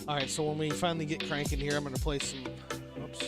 All right, so when we finally get cranking here, I'm going to play some. Oops.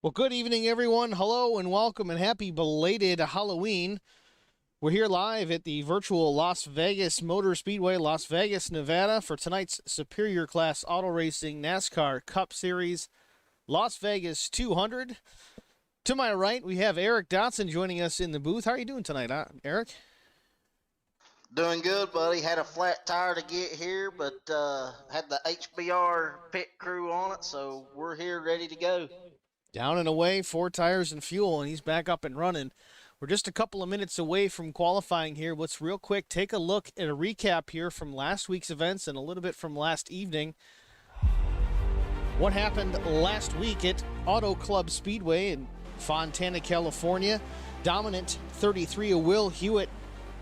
Well, good evening, everyone. Hello and welcome and happy belated Halloween. We're here live at the virtual Las Vegas Motor Speedway, Las Vegas, Nevada, for tonight's Superior Class Auto Racing NASCAR Cup Series, Las Vegas 200. To my right, we have Eric Dotson joining us in the booth. How are you doing tonight, Eric? Doing good, buddy. Had a flat tire to get here, but had the HBR pit crew on it, so we're here ready to go. Down and away, 4 tires and fuel, and he's back up and running. We're just a couple of minutes away from qualifying here. Let's real quick take a look at a recap here from last week's events and a little bit from last evening. What happened last week at Auto Club Speedway in Fontana, California. Dominant 33 of Will Hewitt.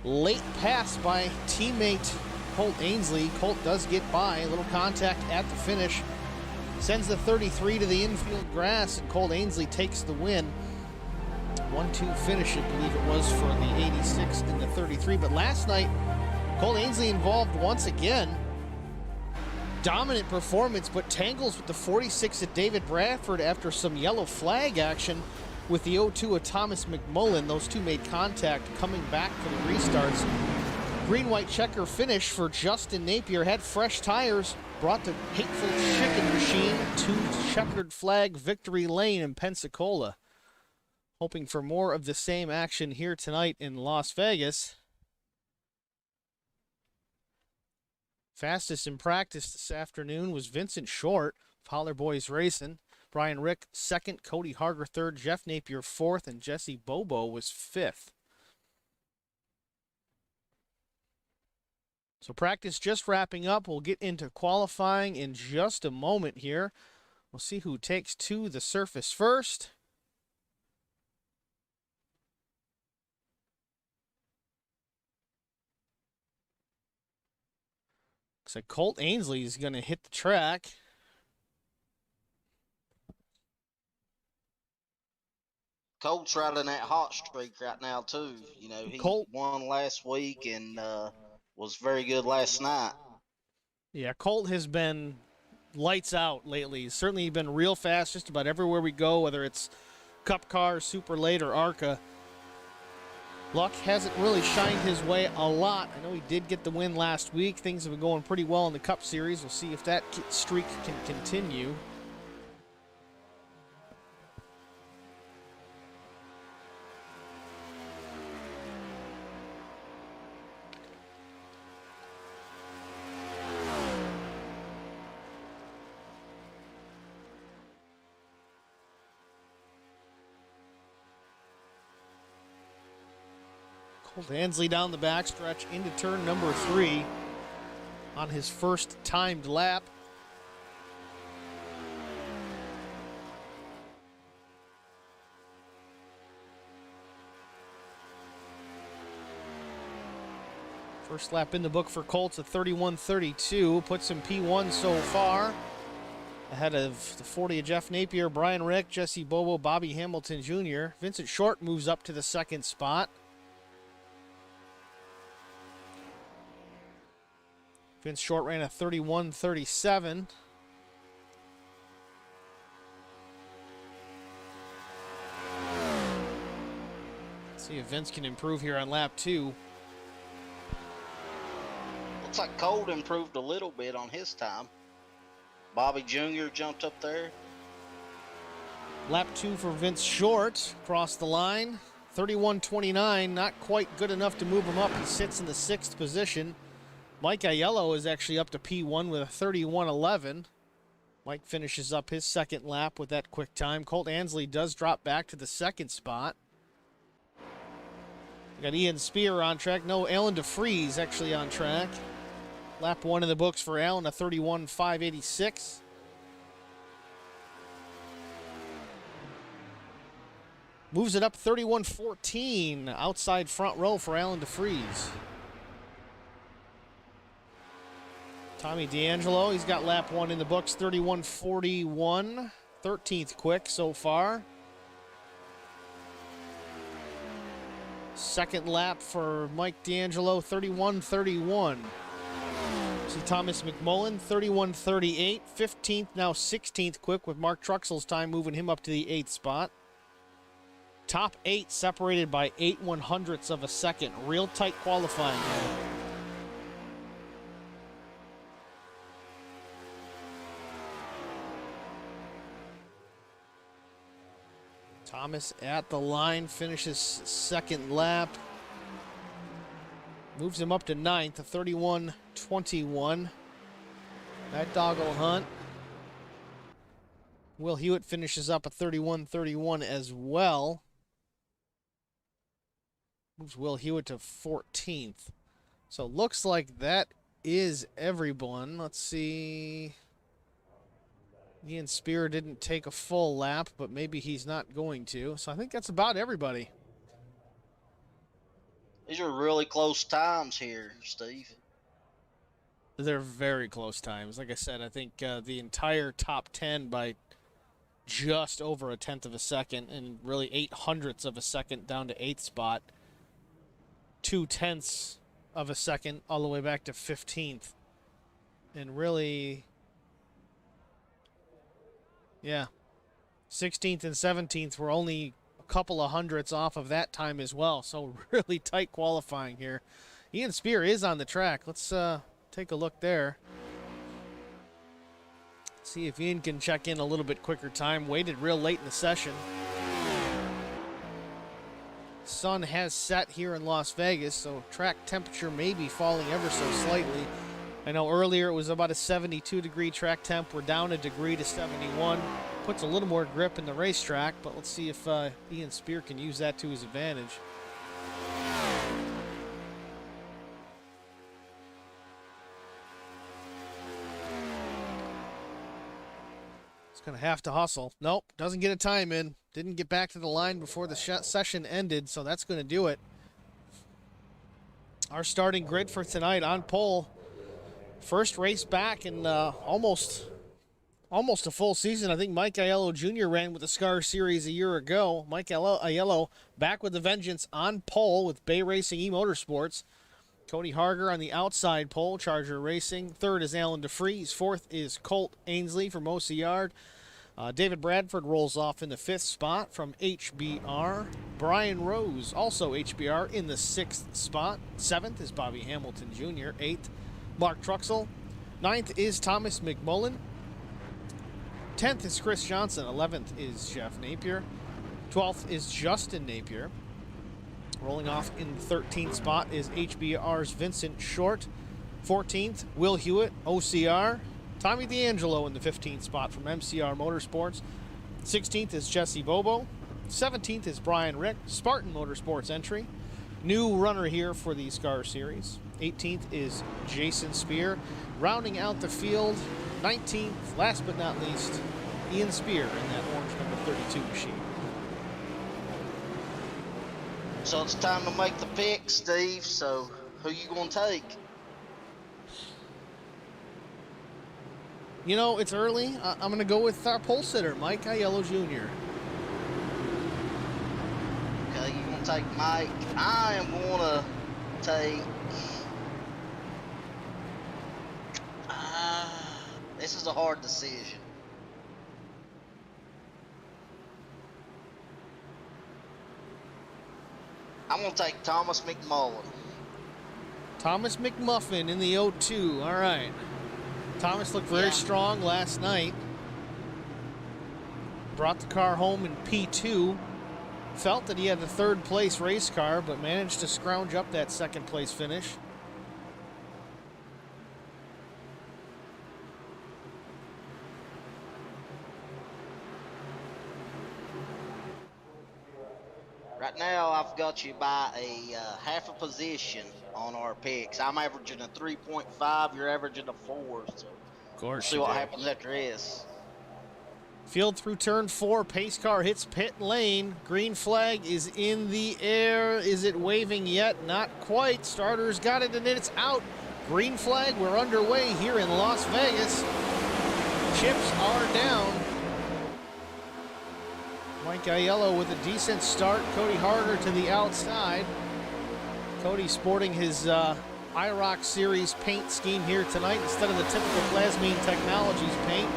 Late pass by teammate Colt Ainsley. Colt does get by. A little contact at the finish. Sends the 33 to the infield grass, and Colt Ainsley takes the win. 1-2 finish, I believe it was, for the 86 and the 33. But last night, Colt Ainsley involved once again. Dominant performance, but tangles with the 46 at David Bradford after some yellow flag action with the 0-2 of Thomas McMullen. Those two made contact coming back for the restarts. Green-white checker finish for Justin Napier. Had fresh tires, brought the hateful chicken machine to checkered flag victory lane in Pensacola. Hoping for more of the same action here tonight in Las Vegas. Fastest in practice this afternoon was Vincent Short of Holler Boys Racing. Brian Rick second, Cody Harger third, Jeff Napier fourth, and Jesse Bobo was fifth. So practice just wrapping up. We'll get into qualifying in just a moment here. We'll see who takes to the surface first. Looks like Colt Ainsley is going to hit the track. Colt's riding that hot streak right now, too. You know, he won last week and was very good last night. Yeah, Colt has been lights out lately. He's certainly been real fast just about everywhere we go, whether it's Cup Car, Super Late, or ARCA. Luck hasn't really shined his way a lot. I know he did get the win last week. Things have been going pretty well in the Cup Series. We'll see if that streak can continue. Colt Ainsley down the backstretch into turn number 3 on his first timed lap. First lap in the book for Colts at 31:32, puts him P1 so far. Ahead of the 40 of Jeff Napier, Brian Rick, Jesse Bobo, Bobby Hamilton Jr. Vincent Short moves up to the second spot. Vince Short ran a 31:37. See if Vince can improve here on lap 2. Looks like Colt improved a little bit on his time. Bobby Jr. jumped up there. Lap 2 for Vince Short. Across the line. 31:29. Not quite good enough to move him up. He sits in the 6th position. Mike Aiello is actually up to P1 with a 31:11. Mike finishes up his second lap with that quick time. Colt Ainsley does drop back to the second spot. We got Ian Spear on track. No, Alan DeFries actually on track. Lap 1 in the books for Alan, a 31:586. Moves it up 31:14. Outside front row for Alan DeFries. Tommy D'Angelo, he's got lap 1 in the books, 31:41. 13th quick so far. Second lap for Mike D'Angelo, 31:31. See Thomas McMullen, 31.38. 15th, now 16th quick, with Mark Truxell's time moving him up to the 8th spot. Top 8 separated by 8/100ths of a second. Real tight qualifying here. Thomas at the line, finishes second lap. Moves him up to 9th, a 31.21. That dog will hunt. Will Hewitt finishes up a 31.31 as well. Moves Will Hewitt to 14th. So looks like that is everyone. Let's see. Ian Spear didn't take a full lap, but maybe he's not going to. So I think that's about everybody. These are really close times here, Steve. They're very close times. Like I said, I think the entire top 10 by just over 1/10 of a second, and really 8/100ths of a second down to 8th spot. 2/10ths of a second all the way back to 15th. And really, yeah, 16th and 17th were only a couple of hundredths off of that time as well. So really tight qualifying here. Ian Spear is on the track. Let's take a look there. See if Ian can check in a little bit quicker time. Waited real late in the session. Sun has set here in Las Vegas, so track temperature may be falling ever so slightly. I know earlier it was about a 72-degree track temp. We're down a degree to 71. Puts a little more grip in the racetrack, but let's see if Ian Spear can use that to his advantage. He's going to have to hustle. Nope, doesn't get a time in. Didn't get back to the line before the session ended, so that's going to do it. Our starting grid for tonight on pole. First race back in almost a full season. I think Mike Aiello Jr. ran with the SCAR Series a year ago. Mike Aiello back with a vengeance on pole with Bay Racing E-Motorsports. Cody Harger on the outside pole, Charger Racing. Third is Alan DeFries. Fourth is Colt Ainsley from OCR. David Bradford rolls off in the 5th spot from HBR. Brian Rose, also HBR, in the 6th spot. 7th is Bobby Hamilton Jr. 8th, Mark Truxell. 9th is Thomas McMullen. 10th is Chris Johnson. 11th is Jeff Napier. 12th is Justin Napier. Rolling off in the 13th spot is HBR's Vincent Short. 14th, Will Hewitt, OCR. Tommy D'Angelo in the 15th spot from MCR Motorsports. 16th is Jesse Bobo. 17th is Brian Rick, Spartan Motorsports entry. New runner here for the SCAR Series. 18th is Jason Spear. Rounding out the field, 19th, last but not least, Ian Spear in that orange number 32 machine. So it's time to make the pick, Steve. So who you gonna take? You know, it's early. I'm going to go with our pole sitter, Mike Aiello Jr. Okay, you gonna take Mike. I am gonna take. This is a hard decision. I'm gonna take Thomas McMullen. Thomas McMuffin in the 0-2. All right. Thomas looked very strong last night. Brought the car home in P2. Felt that he had the 3rd place race car, but managed to scrounge up that 2nd place finish. Right now, I've got you by a half a position on our picks. I'm averaging a 3.5. You're averaging a 4. So Of course. we'll see what happens after this. Field through turn 4. Pace car hits pit lane. Green flag is in the air. Is it waving yet? Not quite. Starter's got it and it's out. Green flag. We're underway here in Las Vegas. Chips are down. Mike Aiello with a decent start. Cody Harger to the outside. Cody sporting his IROC Series paint scheme here tonight instead of the typical Plasmine Technologies paint.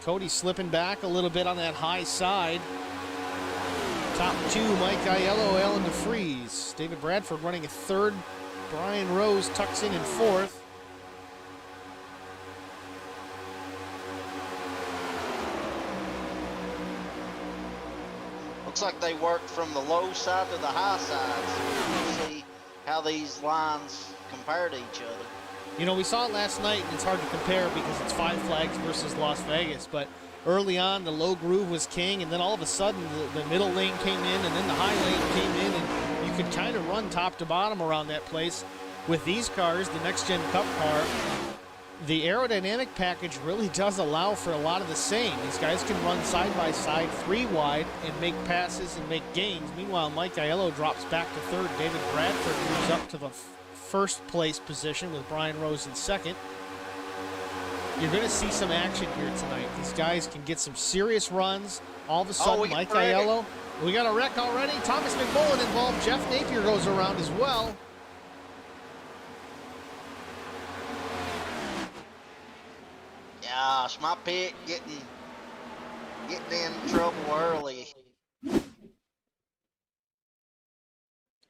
Cody slipping back a little bit on that high side. Top two, Mike Aiello, Alan DeFries. David Bradford running a third. Brian Rose tucks in fourth. Looks like they worked from the low side to the high side, so you can see how these lines compare to each other. You know, we saw it last night, and it's hard to compare because it's Five Flags versus Las Vegas, but early on, the low groove was king, and then all of a sudden, the middle lane came in, and then the high lane came in, and you could kind of run top to bottom around that place. With these cars, the next-gen Cup car, the aerodynamic package really does allow for a lot of the same. These guys can run side by side, three wide, and make passes and make gains. Meanwhile, Mike Aiello drops back to third. David Bradford moves up to the first place position with Brian Rose in second. You're going to see some action here tonight. These guys can get some serious runs. All of a sudden, Mike Aiello. We got a wreck already. Thomas McMullen involved. Jeff Napier goes around as well. Gosh, my pit getting in trouble early.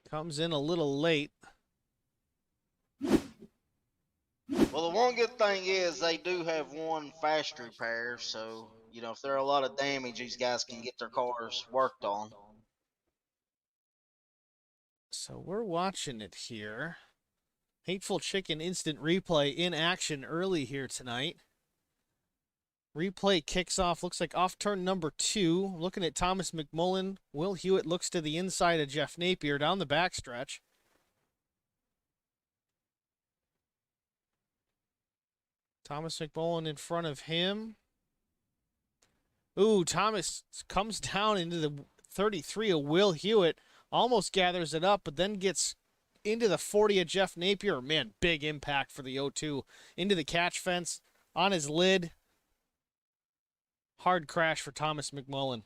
Comes in a little late. Well, the one good thing is they do have one fast repair, so, you know, if there are a lot of damage, these guys can get their cars worked on. So we're watching it here. Hateful Chicken instant replay in action early here tonight. Replay kicks off, looks like off turn number 2. Looking at Thomas McMullen. Will Hewitt looks to the inside of Jeff Napier down the backstretch. Thomas McMullen in front of him. Ooh, Thomas comes down into the 33 of Will Hewitt. Almost gathers it up, but then gets into the 40 of Jeff Napier. Man, big impact for the 0-2. Into the catch fence, on his lid. Hard crash for Thomas McMullen.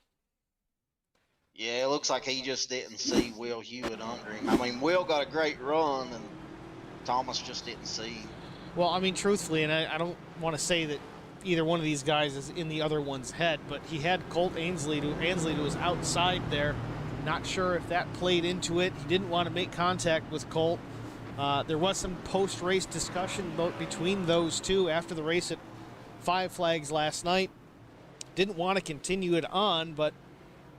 Yeah, it looks like he just didn't see Will Hewitt under him. I mean, Will got a great run, and Thomas just didn't see him. Well, I mean, truthfully, and I don't want to say that either one of these guys is in the other one's head, but he had Colt Ainsley to his outside there. Not sure if that played into it. He didn't want to make contact with Colt. There was some post-race discussion between those two after the race at Five Flags last night. Didn't want to continue it on, but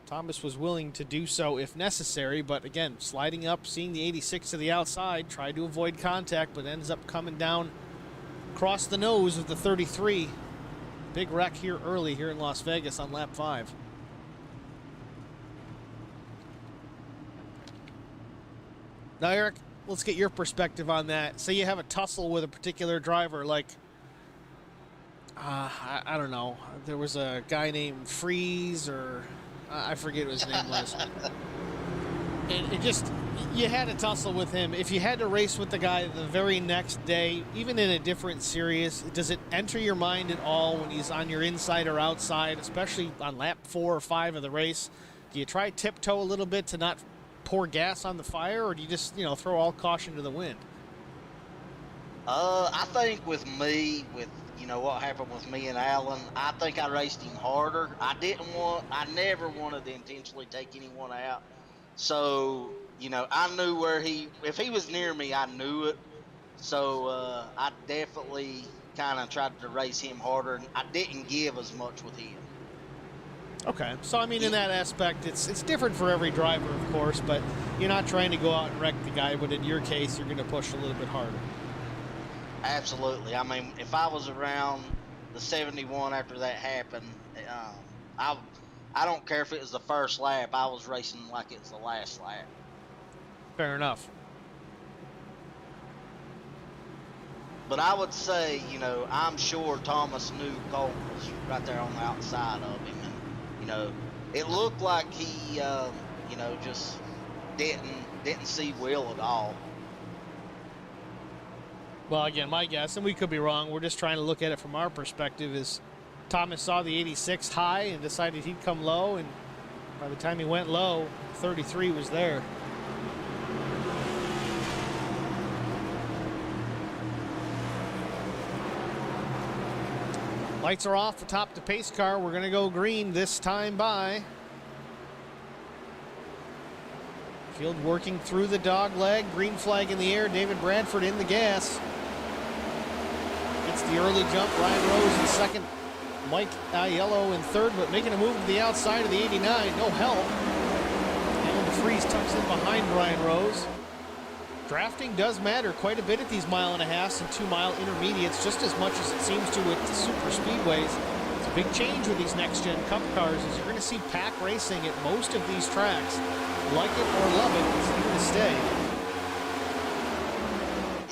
Thomas was willing to do so if necessary. But again, sliding up, seeing the 86 to the outside, tried to avoid contact, but ends up coming down across the nose of the 33. Big wreck here early here in Las Vegas on lap 5. Now, Eric, let's get your perspective on that. Say you have a tussle with a particular driver, like, I don't know. There was a guy named Freeze, or I forget what his name was. And it just, you had a tussle with him. If you had to race with the guy the very next day, even in a different series, does it enter your mind at all when he's on your inside or outside, especially on lap 4 or 5 of the race? Do you try tiptoe a little bit to not pour gas on the fire, or do you just, you know, throw all caution to the wind? I think with me, with, you know, what happened with me and Alan, I think I raced him harder. I never wanted to intentionally take anyone out. So, you know, I knew if he was near me, I knew it. So, I definitely kind of tried to race him harder, and I didn't give as much with him. Okay, so I mean, in that aspect, it's different for every driver, of course, but you're not trying to go out and wreck the guy, but in your case, you're going to push a little bit harder. Absolutely. I mean, if I was around the 71 after that happened, I don't care if it was the first lap. I was racing like it was the last lap. Fair enough. But I would say, you know, I'm sure Thomas knew Colt was right there on the outside of him. And, you know, it looked like he, you know, just didn't see Will at all. Well, again, my guess, and we could be wrong, we're just trying to look at it from our perspective, is Thomas saw the 86 high and decided he'd come low and By the time he went low, 33 was there. Lights are off atop the pace car. We're going to go green this time by. Field working through the dog leg. Green flag in the air. David Bradford in the gas. Gets the early jump. Ryan Rose in second. Mike Aiello in third, but making a move to the outside of the 89. No help. Alan DeFries tucks in behind Ryan Rose. Drafting does matter quite a bit at these 1.5 miles and 2 mile intermediates, just as much as it seems to with the super speedways. It's a big change with these next-gen Cup cars, is you're going to see pack racing at most of these tracks. Like it or love it, it's here to stay.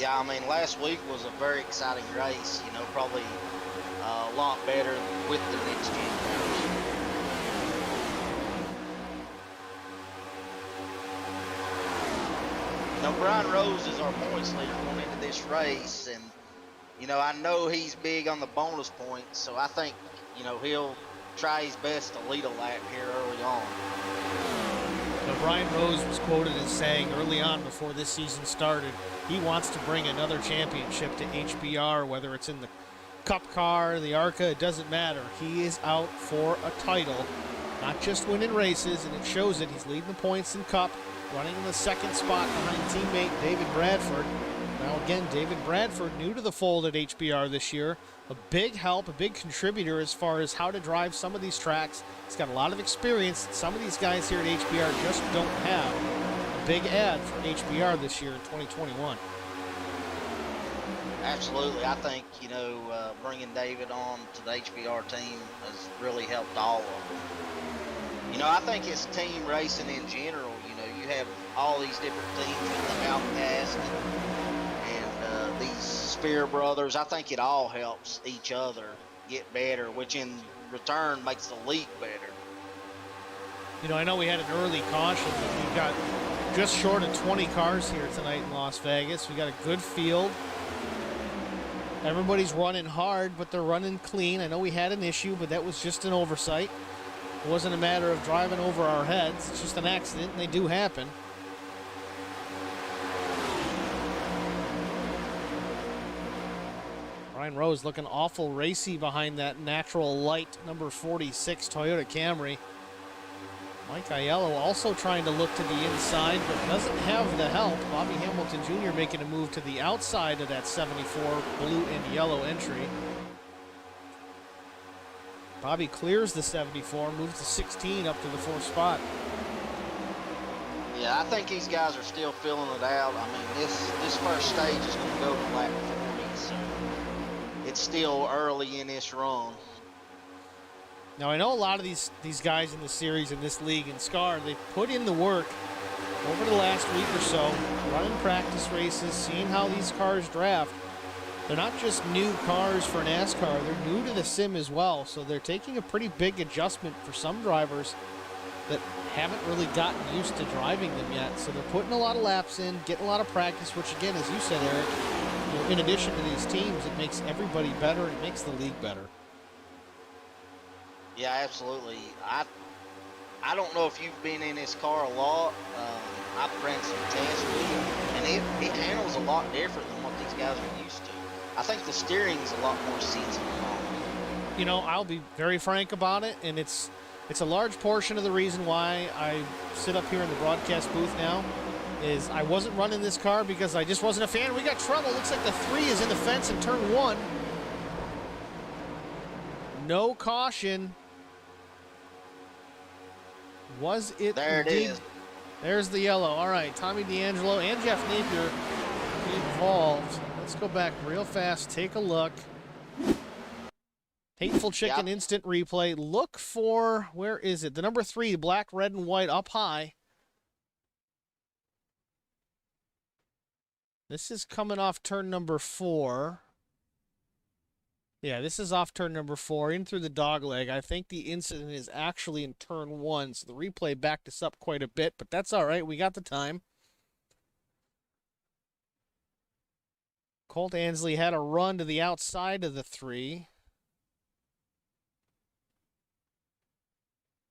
Yeah, I mean, last week was a very exciting race. You know, probably a lot better with the next-gen cars. Now, Brian Rose is our points leader going into this race, and, you know, I know he's big on the bonus points, so I think, you know, he'll try his best to lead a lap here early on. Now, Brian Rose was quoted as saying early on before this season started, he wants to bring another championship to HBR, whether it's in the Cup car, the ARCA, it doesn't matter. He is out for a title, not just winning races, and it shows it. He's leading the points in Cup, running in the second spot behind teammate David Bradford. Now again, David Bradford, new to the fold at HBR this year. A big help, a big contributor as far as how to drive some of these tracks. He's got a lot of experience that some of these guys here at HBR just don't have. A big add for HBR this year in 2021. Absolutely. I think, you know, bringing David on to the HBR team has really helped all of them. You know, I think it's team racing in general. You know, you have all these different teams with the Outcast and these Spear brothers. I think it all helps each other get better, which in return makes the league better. You know, I know we had an early caution, but we've got just short of 20 cars here tonight in Las Vegas. We got a good field. Everybody's running hard, but they're running clean. I know we had an issue, but that was just an oversight. It wasn't a matter of driving over our heads. It's just an accident, and they do happen. Ryan Rose looking awful racy behind that natural light number 46 Toyota Camry. Mike Aiello also trying to look to the inside, but doesn't have the help. Bobby Hamilton Jr. making a move to the outside of that 74 blue and yellow entry. Bobby clears the 74, moves to 16 up to the 4th spot. Yeah, I think these guys are still filling it out. I mean, this first stage is going to go to lap 40, so it's still early in this run. Now, I know a lot of these guys in the series, in this league, in SCAR, they put in the work over the last week or so, running practice races, seeing how these cars draft. They're not just new cars for NASCAR, they're new to the sim as well, so they're taking a pretty big adjustment for some drivers that haven't really gotten used to driving them yet. So they're putting a lot of laps in, getting a lot of practice, which again, as you said, Eric, you know, in addition to these teams, it makes everybody better, it makes the league better. Yeah, absolutely. I don't know if you've been in this car a lot. I've ran some tests with it, and it handles a lot different than what these guys are used to. I think the steering's a lot more sensitive. You know, I'll be very frank about it, and it's a large portion of the reason why I sit up here in the broadcast booth now is I wasn't running this car because I just wasn't a fan. We got trouble. Looks like the 3 is in the fence in turn 1. No caution. Was it? There it is. There's the yellow. All right, Tommy D'Angelo and Jeff Napier involved. Let's go back real fast, take a look. Hateful Chicken instant replay. Look for, where is it? The number 3, black, red, and white up high. This is coming off turn number 4. Yeah, this is off turn number 4, in through the dog leg. I think the incident is actually in turn 1, so the replay backed us up quite a bit, but that's all right. We got the time. Colt Ansley had a run to the outside of the 3.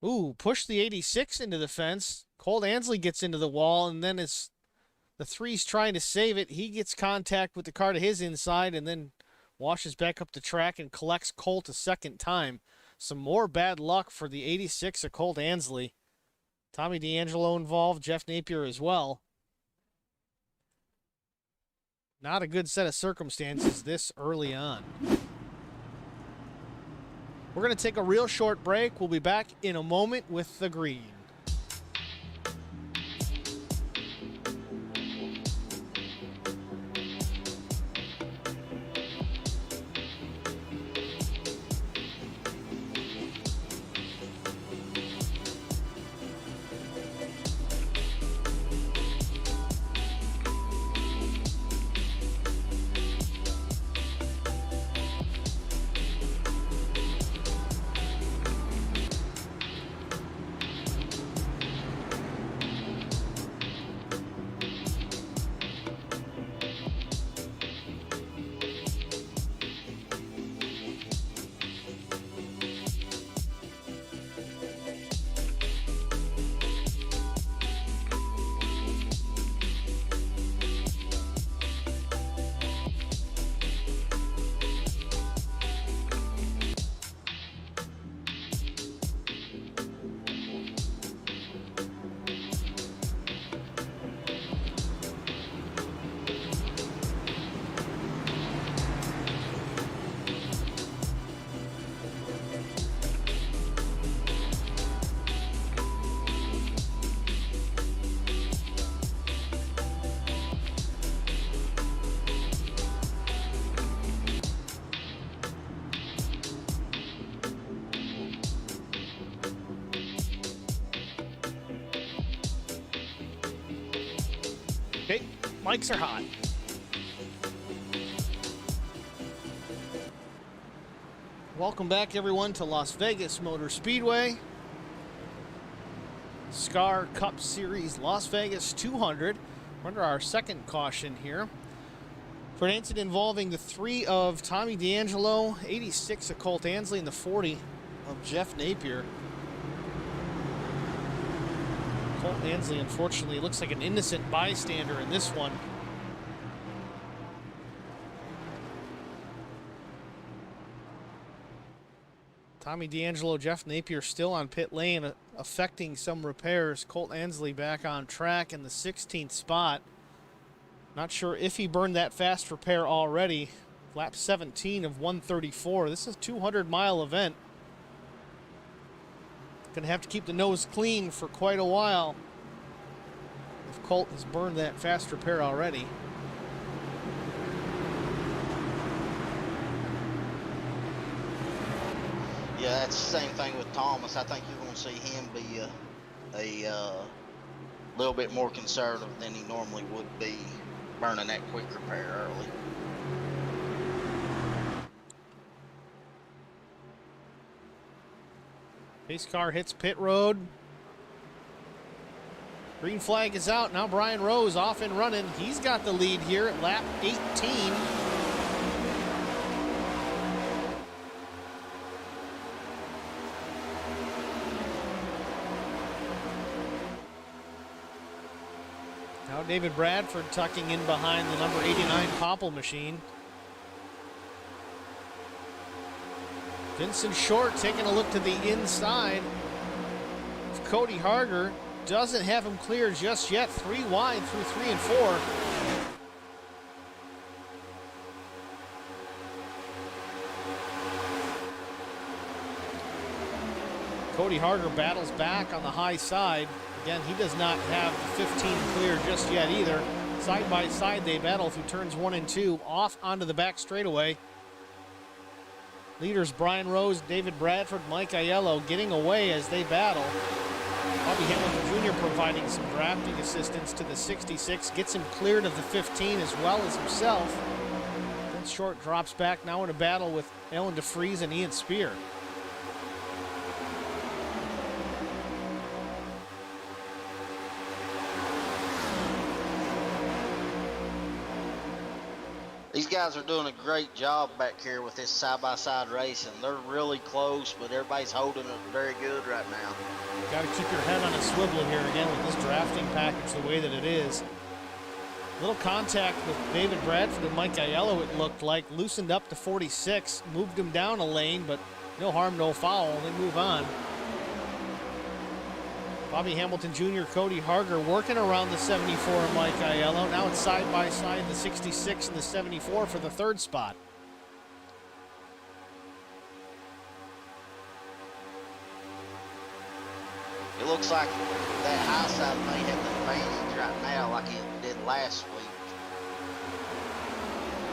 Ooh, push the 86 into the fence. Colt Ansley gets into the wall, and then as the 3's trying to save it, he gets contact with the car to his inside and then washes back up the track and collects Colt a second time. Some more bad luck for the 86 of Colt Ansley. Tommy D'Angelo involved, Jeff Napier as well. Not a good set of circumstances this early on. We're going to take a real short break. We'll be back in a moment with the green. Okay, mics are hot. Welcome back, everyone, to Las Vegas Motor Speedway. SCAR Cup Series Las Vegas 200. We're under our second caution here for an incident involving the 3 of Tommy D'Angelo, 86 of Colt Ansley, and the 40 of Jeff Napier. Colt Ansley, unfortunately, looks like an innocent bystander in this one. Tommy D'Angelo, Jeff Napier still on pit lane, affecting some repairs. Colt Ansley back on track in the 16th spot. Not sure if he burned that fast repair already. Lap 17 of 134. This is a 200-mile event. Gonna have to keep the nose clean for quite a while if Colt has burned that fast repair already. Yeah, that's the same thing with Thomas. I think you're going to see him be a little bit more conservative than he normally would be, burning that quick repair early. Pace car hits pit road. Green flag is out. Now Brian Rose off and running. He's got the lead here at lap 18. Now David Bradford tucking in behind the number 89 Popple machine. Vincent Short taking a look to the inside. Cody Harger doesn't have him clear just yet. 3 wide through 3 and 4. Cody Harger battles back on the high side. Again, he does not have the 15 clear just yet either. Side by side they battle through turns 1 and 2, off onto the back straightaway. Leaders Brian Rose, David Bradford, Mike Aiello getting away as they battle. Bobby Hamilton Jr. providing some drafting assistance to the 66, gets him cleared of the 15 as well as himself. Then Short drops back now in a battle with Alan DeFries and Ian Spear. These guys guys are doing a great job back here with this side-by-side racing. They're really close, but everybody's holding it very good right now. Got to keep your head on a swivel here again with this drafting package the way that it is. Little contact with David Bradford and Mike Aiello, it looked like. Loosened up to 46, moved him down a lane, but no harm, no foul. They move on. Bobby Hamilton Jr., Cody Harger working around the 74 and Mike Aiello. Now it's side by side, the 66 and the 74 for the third spot. It looks like that high side may have an advantage right now like it did last week.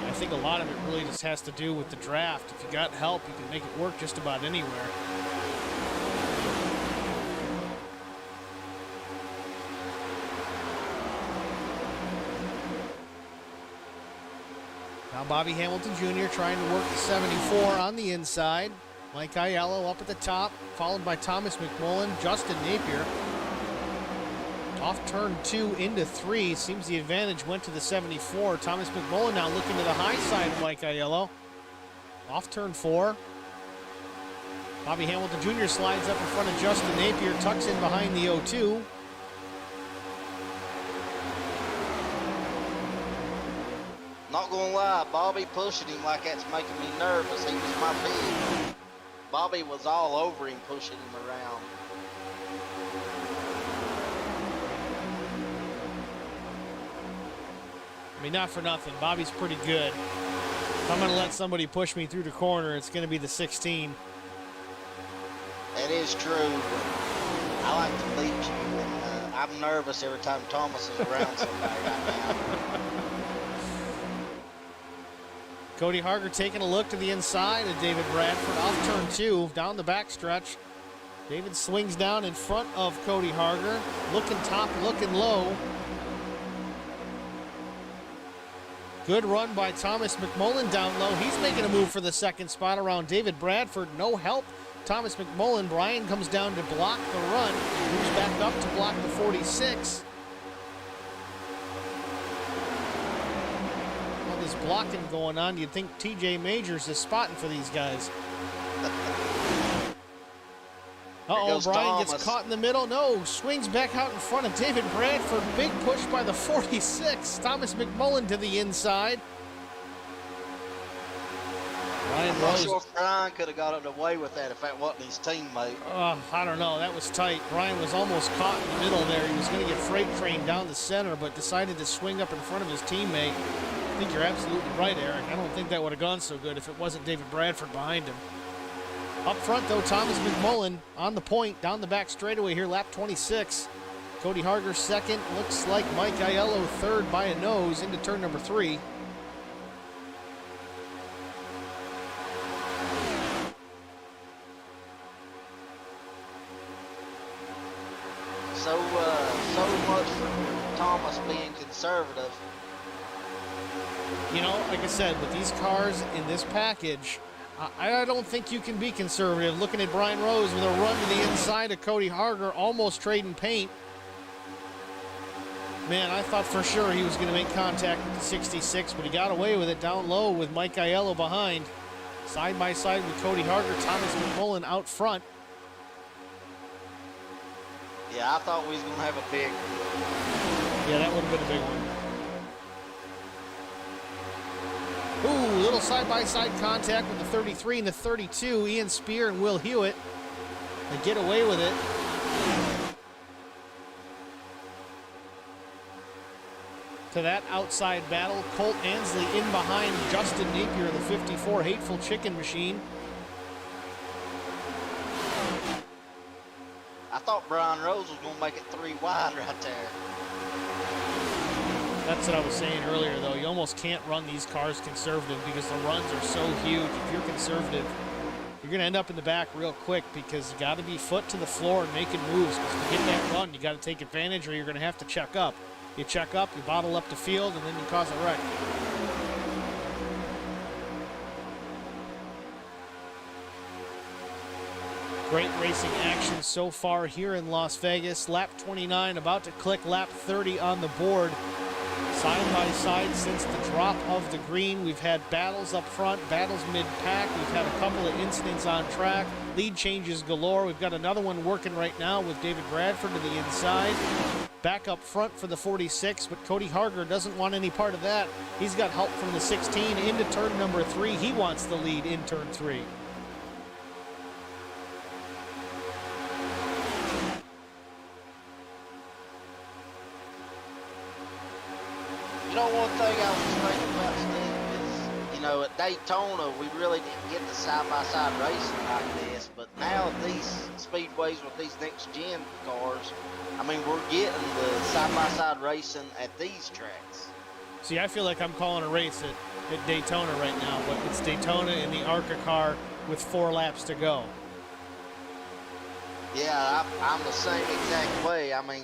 I think a lot of it really just has to do with the draft. If you got help, you can make it work just about anywhere. Now Bobby Hamilton Jr. trying to work the 74 on the inside. Mike Aiello up at the top, followed by Thomas McMullen, Justin Napier. Off turn 2 into 3. Seems the advantage went to the 74. Thomas McMullen now looking to the high side of Mike Aiello. Off turn 4. Bobby Hamilton Jr. slides up in front of Justin Napier, tucks in behind the 0-2. Not gonna lie, Bobby pushing him like that's making me nervous. He was my big. Bobby was all over him, pushing him around. I mean, not for nothing. Bobby's pretty good. If I'm going to let somebody push me through the corner, it's going to be the 16. That is true. I like to beat you, and I'm nervous every time Thomas is around somebody right now. Cody Harger taking a look to the inside of David Bradford off turn 2, down the backstretch. David swings down in front of Cody Harger, looking top, looking low. Good run by Thomas McMullen down low. He's making a move for the second spot around David Bradford. No help. Thomas McMullen. Brian comes down to block the run. Moves back up to block the 46. All this blocking going on. You'd think TJ Majors is spotting for these guys. Uh-oh, Brian gets caught in the middle. No, swings back out in front of David Bradford. Big push by the 46. Thomas McMullen to the inside. I'm not sure if Brian could have got it away with that if that wasn't his teammate. I don't know. That was tight. Brian was almost caught in the middle there. He was going to get freight trained down the center, but decided to swing up in front of his teammate. I think you're absolutely right, Eric. I don't think that would have gone so good if it wasn't David Bradford behind him. Up front, though, Thomas McMullen on the point, down the back straightaway here, lap 26. Cody Harger second. Looks like Mike Aiello third by a nose into turn number 3. So much for Thomas being conservative. You know, like I said, with these cars in this package, I don't think you can be conservative. Looking at Brian Rose with a run to the inside of Cody Harger, almost trading paint. Man, I thought for sure he was going to make contact with the 66, but he got away with it down low with Mike Aiello behind. Side by side with Cody Harger, Thomas McMullen out front. Yeah, I thought we was going to have a big one. Yeah, that would have been a big one. Ooh, little side-by-side contact with the 33 and the 32. Ian Spear and Will Hewitt. They get away with it. To that outside battle, Colt Ansley in behind Justin Napier, the 54 Hateful Chicken Machine. I thought Brian Rose was going to make it 3 wide right there. That's what I was saying earlier, though. You almost can't run these cars conservative because the runs are so huge. If you're conservative, you're going to end up in the back real quick because you got to be foot to the floor and making moves. Because to get that run, you got to take advantage or you're going to have to check up. You check up, you bottle up the field, and then you cause a wreck. Great racing action so far here in Las Vegas. Lap 29 about to click lap 30 on the board. Side by side since the drop of the green. We've had battles up front, battles mid-pack. We've had a couple of incidents on track. Lead changes galore. We've got another one working right now with David Bradford to the inside. Back up front for the 46, but Cody Harger doesn't want any part of that. He's got help from the 16 into turn number 3. He wants the lead in turn 3. You know, one thing I was thinking about, Steve, is, you know, at Daytona, we really didn't get the side-by-side racing like this, but now at these speedways with these next-gen cars, I mean, we're getting the side-by-side racing at these tracks. See, I feel like I'm calling a race at Daytona right now, but it's Daytona in the ARCA car with 4 laps to go. Yeah, I'm the same exact way. I mean,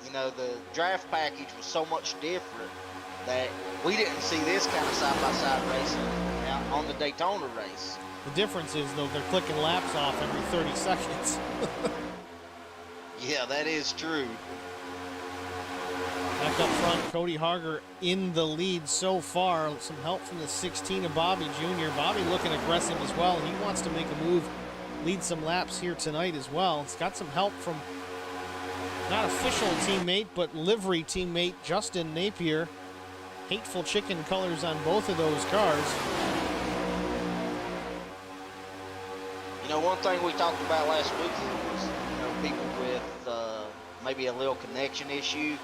you know, the draft package was so much different that we didn't see this kind of side-by-side racing on the Daytona race. The difference is, though, they're clicking laps off every 30 seconds. Yeah, that is true. Back up front, Cody Harger in the lead so far. Some help from the 16 of Bobby Jr. Bobby looking aggressive as well. He wants to make a move, lead some laps here tonight as well. It's got some help from not official teammate, but livery teammate Justin Napier. Hateful chicken colors on both of those cars. You know, one thing we talked about last week was, you know, people with maybe a little connection issue.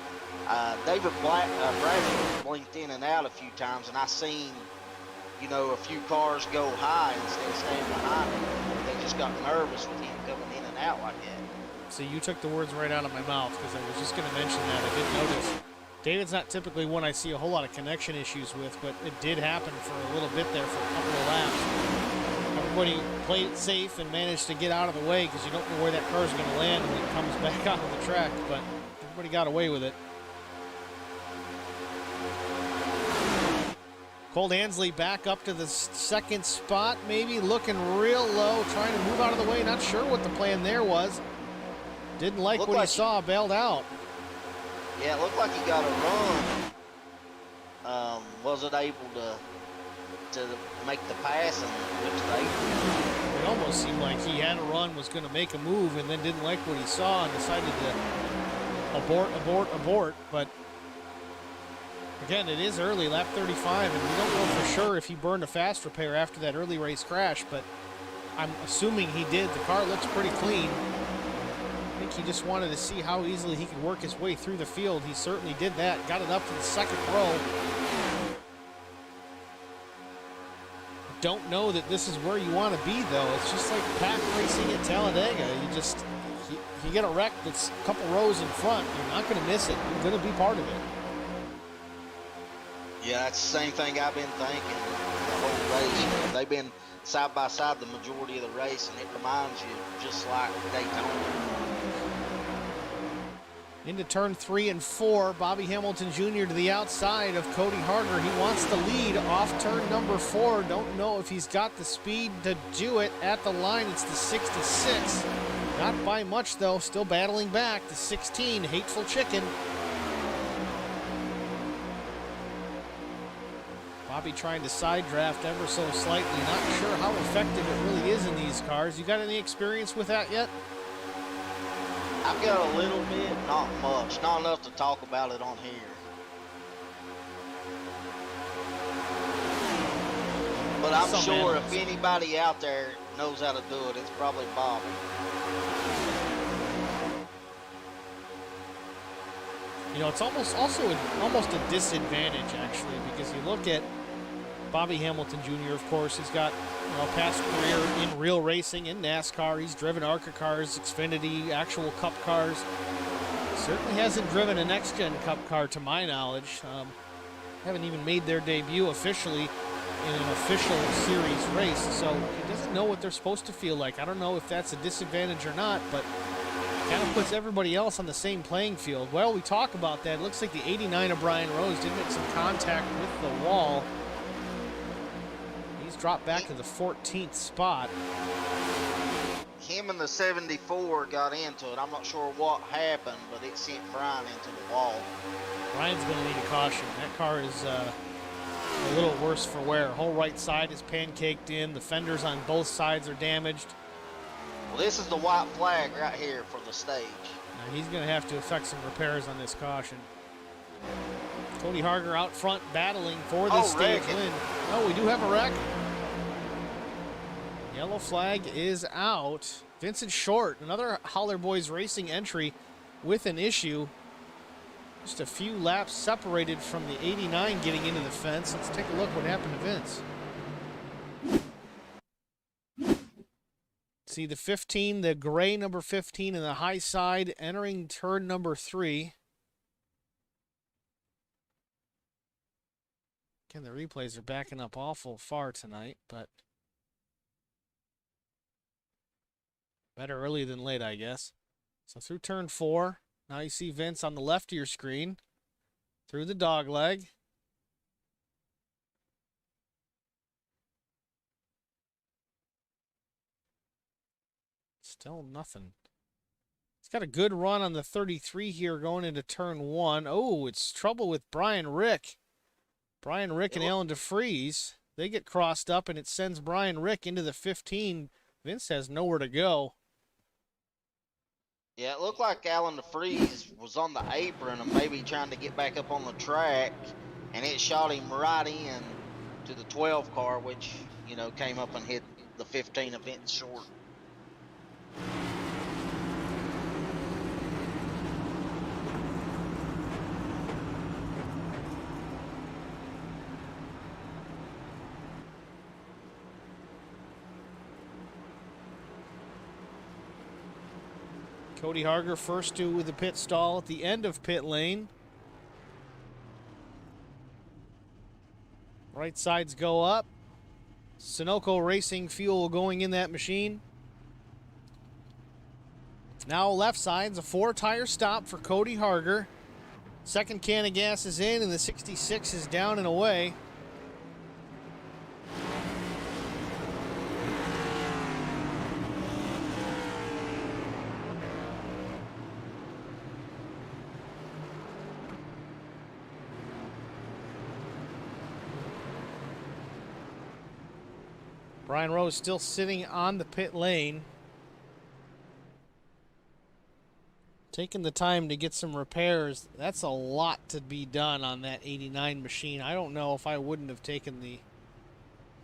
David Bradford blinked in and out a few times, and I seen, you know, a few cars go high instead of staying behind him. They just got nervous with him coming in and out like that. So you took the words right out of my mouth, because I was just going to mention that. I did notice David's not typically one I see a whole lot of connection issues with, but it did happen for a little bit there for a couple of laps. Everybody played it safe and managed to get out of the way, because you don't know where that car is going to land when it comes back onto the track, but everybody got away with it. Cole Ansley back up to the second spot, maybe looking real low, trying to move out of the way. Not sure what the plan there was. Didn't like what he saw, bailed out. Yeah, it looked like he got a run. Wasn't able to make the pass and went to the apron. It almost seemed like he had a run, was going to make a move, and then didn't like what he saw and decided to abort. But again, it is early, lap 35, and we don't know for sure if he burned a fast repair after that early race crash, but I'm assuming he did. The car looks pretty clean. I think he just wanted to see how easily he could work his way through the field. He certainly did that. Got it up to the second row. Don't know that this is where you want to be, though. It's just like pack racing at Talladega. You get a wreck that's a couple rows in front, you're not going to miss it. You're going to be part of it. Yeah, that's the same thing I've been thinking the whole race. You know, they've been side by side the majority of the race, and it reminds you just like Daytona. Into turn 3 and 4, Bobby Hamilton Jr. to the outside of Cody Harger. He wants the lead off turn number 4. Don't know if he's got the speed to do it. At the line, it's the 66. Not by much, though. Still battling back. The 16, Hateful Chicken. Bobby trying to side draft ever so slightly. Not sure how effective it really is in these cars. You got any experience with that yet? I've got a little bit, not much. Not enough to talk about it on here. But I'm sure if anybody out there knows how to do it, it's probably Bobby. You know, it's almost a disadvantage, actually, because you look at Bobby Hamilton Jr., of course, he's got, you know, a past career in real racing, in NASCAR. He's driven ARCA cars, Xfinity, actual Cup cars. Certainly hasn't driven a next-gen Cup car, to my knowledge. Haven't even made their debut officially in an official series race, so he doesn't know what they're supposed to feel like. I don't know if that's a disadvantage or not, but kind of puts everybody else on the same playing field. Well, we talk about that. It looks like the 89 of Brian Rose did make some contact with the wall. He's dropped back to the 14th spot. Him and the 74 got into it. I'm not sure what happened, but it sent Brian into the wall. Brian's going to need a caution. That car is a little worse for wear. Whole right side is pancaked in. The fenders on both sides are damaged. Well, this is the white flag right here for the stage. Now he's going to have to effect some repairs on this caution. Cody Harger out front battling for the stage win. Oh, we do have a wreck. Yellow flag is out. Vincent Short, another Holler Boys Racing entry with an issue. Just a few laps separated from the 89 getting into the fence. Let's take a look what happened to Vince. See the 15, the gray number 15 in the high side entering turn number 3. Again, the replays are backing up awful far tonight, but better early than late, I guess. So through turn 4, now you see Vince on the left of your screen, through the dog leg. Still nothing. He's got a good run on the 33 here going into turn 1. Oh, it's trouble with Brian Rick. Brian Rick and Alan DeFries, they get crossed up, and it sends Brian Rick into the 15. Vince has nowhere to go. Yeah, it looked like Alan DeFries was on the apron and maybe trying to get back up on the track, and it shot him right in to the 12 car, which, you know, came up and hit the 15 of Vince Short. Cody Harger first to the pit stall at the end of pit lane. Right sides go up. Sunoco Racing fuel going in that machine. Now left side's a 4-tire stop for Cody Harger. Second can of gas is in and the 66 is down and away. Brian Rose still sitting on the pit lane. Taking the time to get some repairs. That's a lot to be done on that 89 machine. I don't know if I wouldn't have taken the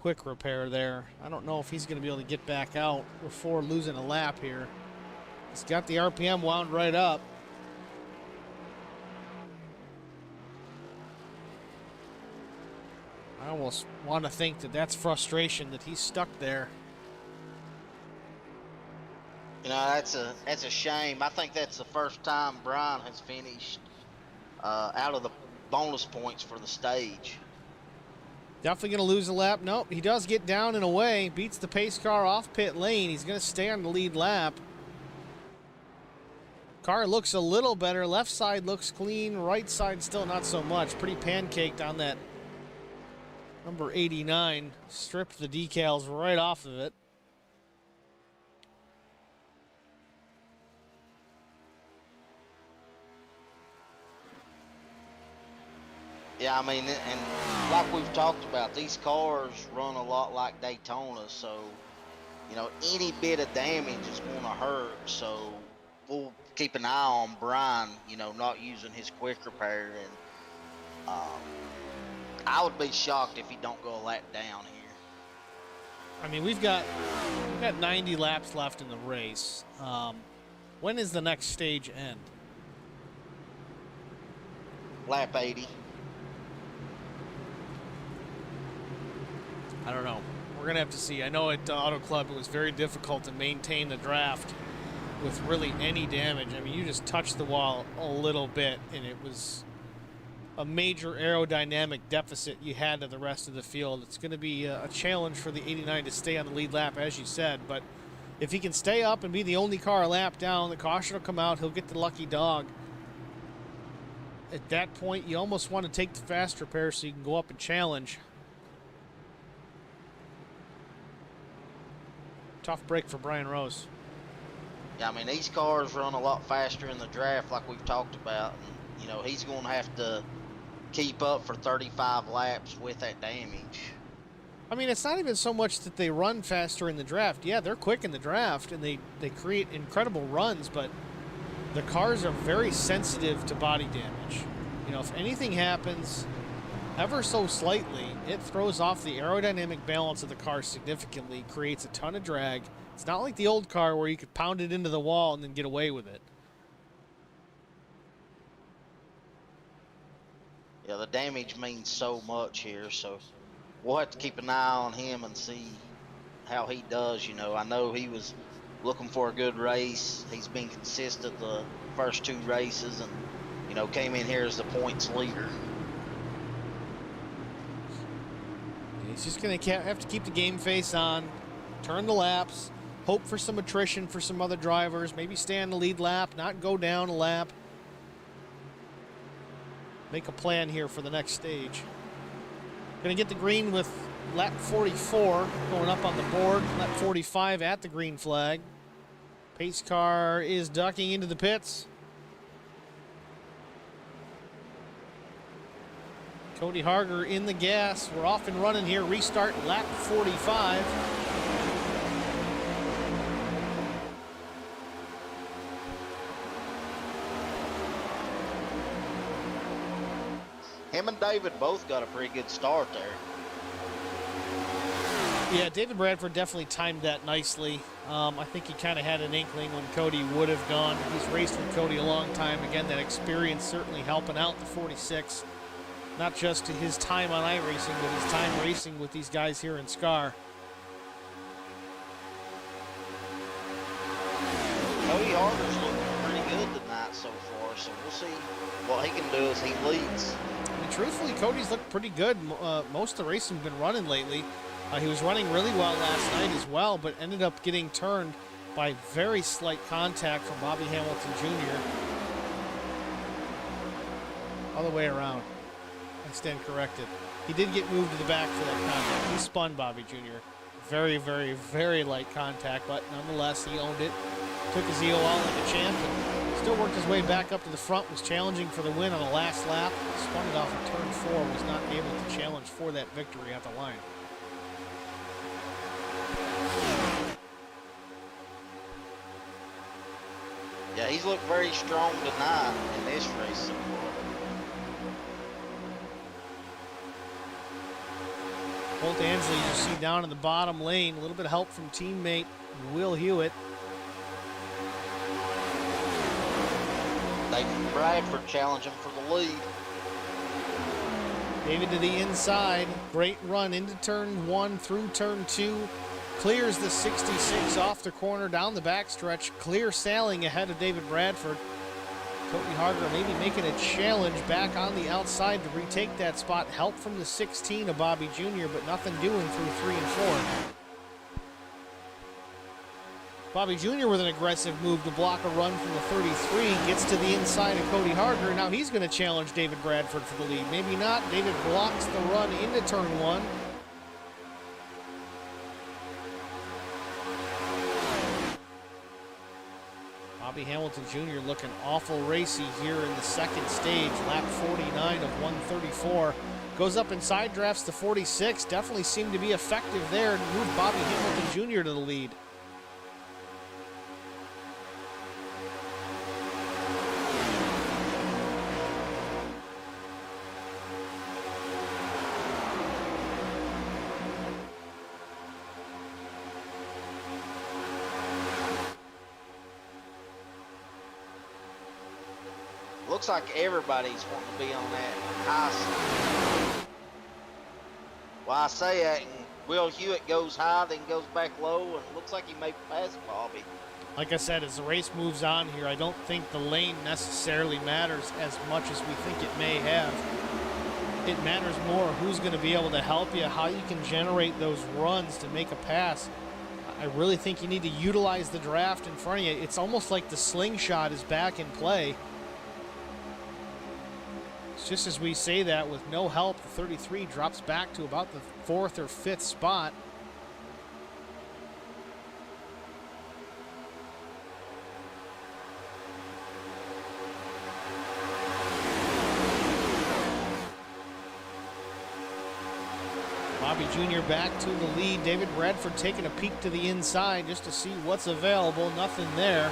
quick repair there. I don't know if he's going to be able to get back out before losing a lap here. He's got the RPM wound right up. I almost want to think that that's frustration that he's stuck there. You know, that's a shame. I think that's the first time Brian has finished out of the bonus points for the stage. Definitely going to lose a lap. Nope, he does get down and away. Beats the pace car off pit lane. He's going to stay on the lead lap. Car looks a little better. Left side looks clean. Right side still not so much. Pretty pancaked on that number 89. Stripped the decals right off of it. Yeah, I mean, and like we've talked about, these cars run a lot like Daytona, so, you know, any bit of damage is going to hurt. So we'll keep an eye on Brian, you know, not using his quick repair. And I would be shocked if he don't go a lap down here. I mean, we've got 90 laps left in the race. When is the next stage end? Lap 80. I don't know. We're going to have to see. I know at Auto Club it was very difficult to maintain the draft with really any damage. I mean, you just touched the wall a little bit, and it was a major aerodynamic deficit you had to the rest of the field. It's going to be a challenge for the 89 to stay on the lead lap, as you said. But if he can stay up and be the only car a lap down, the caution will come out. He'll get the lucky dog. At that point, you almost want to take the fast repair so you can go up and challenge. Tough break for Brian Rose. Yeah, I mean, these cars run a lot faster in the draft like we've talked about. And, you know, he's going to have to keep up for 35 laps with that damage. I mean, it's not even so much that they run faster in the draft. Yeah, they're quick in the draft, and they create incredible runs, but the cars are very sensitive to body damage. You know, if anything happens ever so slightly, it throws off the aerodynamic balance of the car significantly, creates a ton of drag. It's not like the old car where you could pound it into the wall and then get away with it. Yeah, the damage means so much here, so we'll have to keep an eye on him and see how he does. You know, I know he was looking for a good race. He's been consistent the first 2 races and, you know, came in here as the points leader. He's just going to have to keep the game face on, turn the laps, hope for some attrition for some other drivers, maybe stay on the lead lap, not go down a lap. Make a plan here for the next stage. Going to get the green with lap 44 going up on the board. Lap 45 at the green flag. Pace car is ducking into the pits. Cody Harger in the gas. We're off and running here. Restart lap 45. Him and David both got a pretty good start there. Yeah, David Bradford definitely timed that nicely. I think he kind of had an inkling when Cody would have gone. He's raced with Cody a long time. Again, that experience certainly helping out the 46. Not just to his time on iRacing, but his time racing with these guys here in Scar. Cody Harder's looking pretty good tonight so far, so we'll see what he can do as he leads. I mean, truthfully, Cody's looked pretty good. Most of the racing been running lately. He was running really well last night as well, but ended up getting turned by very slight contact from Bobby Hamilton Jr. All the way around. I stand corrected. He did get moved to the back for that contact. He spun Bobby Jr. Very, very, very light contact, but nonetheless, he owned it. Took his EOL like a champ and still worked his way back up to the front, was challenging for the win on the last lap. Spun it off at turn 4, was not able to challenge for that victory at the line. Yeah, he's looked very strong tonight in this race so far. Colt Ansley, you see down in the bottom lane. A little bit of help from teammate Will Hewitt. David Bradford challenging for the lead. David to the inside. Great run into turn 1 through turn 2. Clears the 66 off the corner down the backstretch. Clear sailing ahead of David Bradford. Cody Harger maybe making a challenge back on the outside to retake that spot. Help from the 16 of Bobby Jr., but nothing doing through 3 and 4. Bobby Jr. with an aggressive move to block a run from the 33. Gets to the inside of Cody Harger. Now he's going to challenge David Bradford for the lead. Maybe not. David blocks the run into turn 1. Bobby Hamilton Jr. looking awful racy here in the second stage. Lap 49 of 134. Goes up inside, drafts the 46. Definitely seemed to be effective there to move Bobby Hamilton Jr. to the lead. Looks like everybody's wanting to be on that high side. Well, I say that, and Will Hewitt goes high, then goes back low, and looks like he may pass Bobby. Like I said, as the race moves on here, I don't think the lane necessarily matters as much as we think it may have. It matters more who's going to be able to help you, how you can generate those runs to make a pass. I really think you need to utilize the draft in front of you. It's almost like the slingshot is back in play. Just as we say that, with no help, the 33 drops back to about the 4th or 5th spot. Bobby Jr. back to the lead. David Bradford taking a peek to the inside just to see what's available. Nothing there.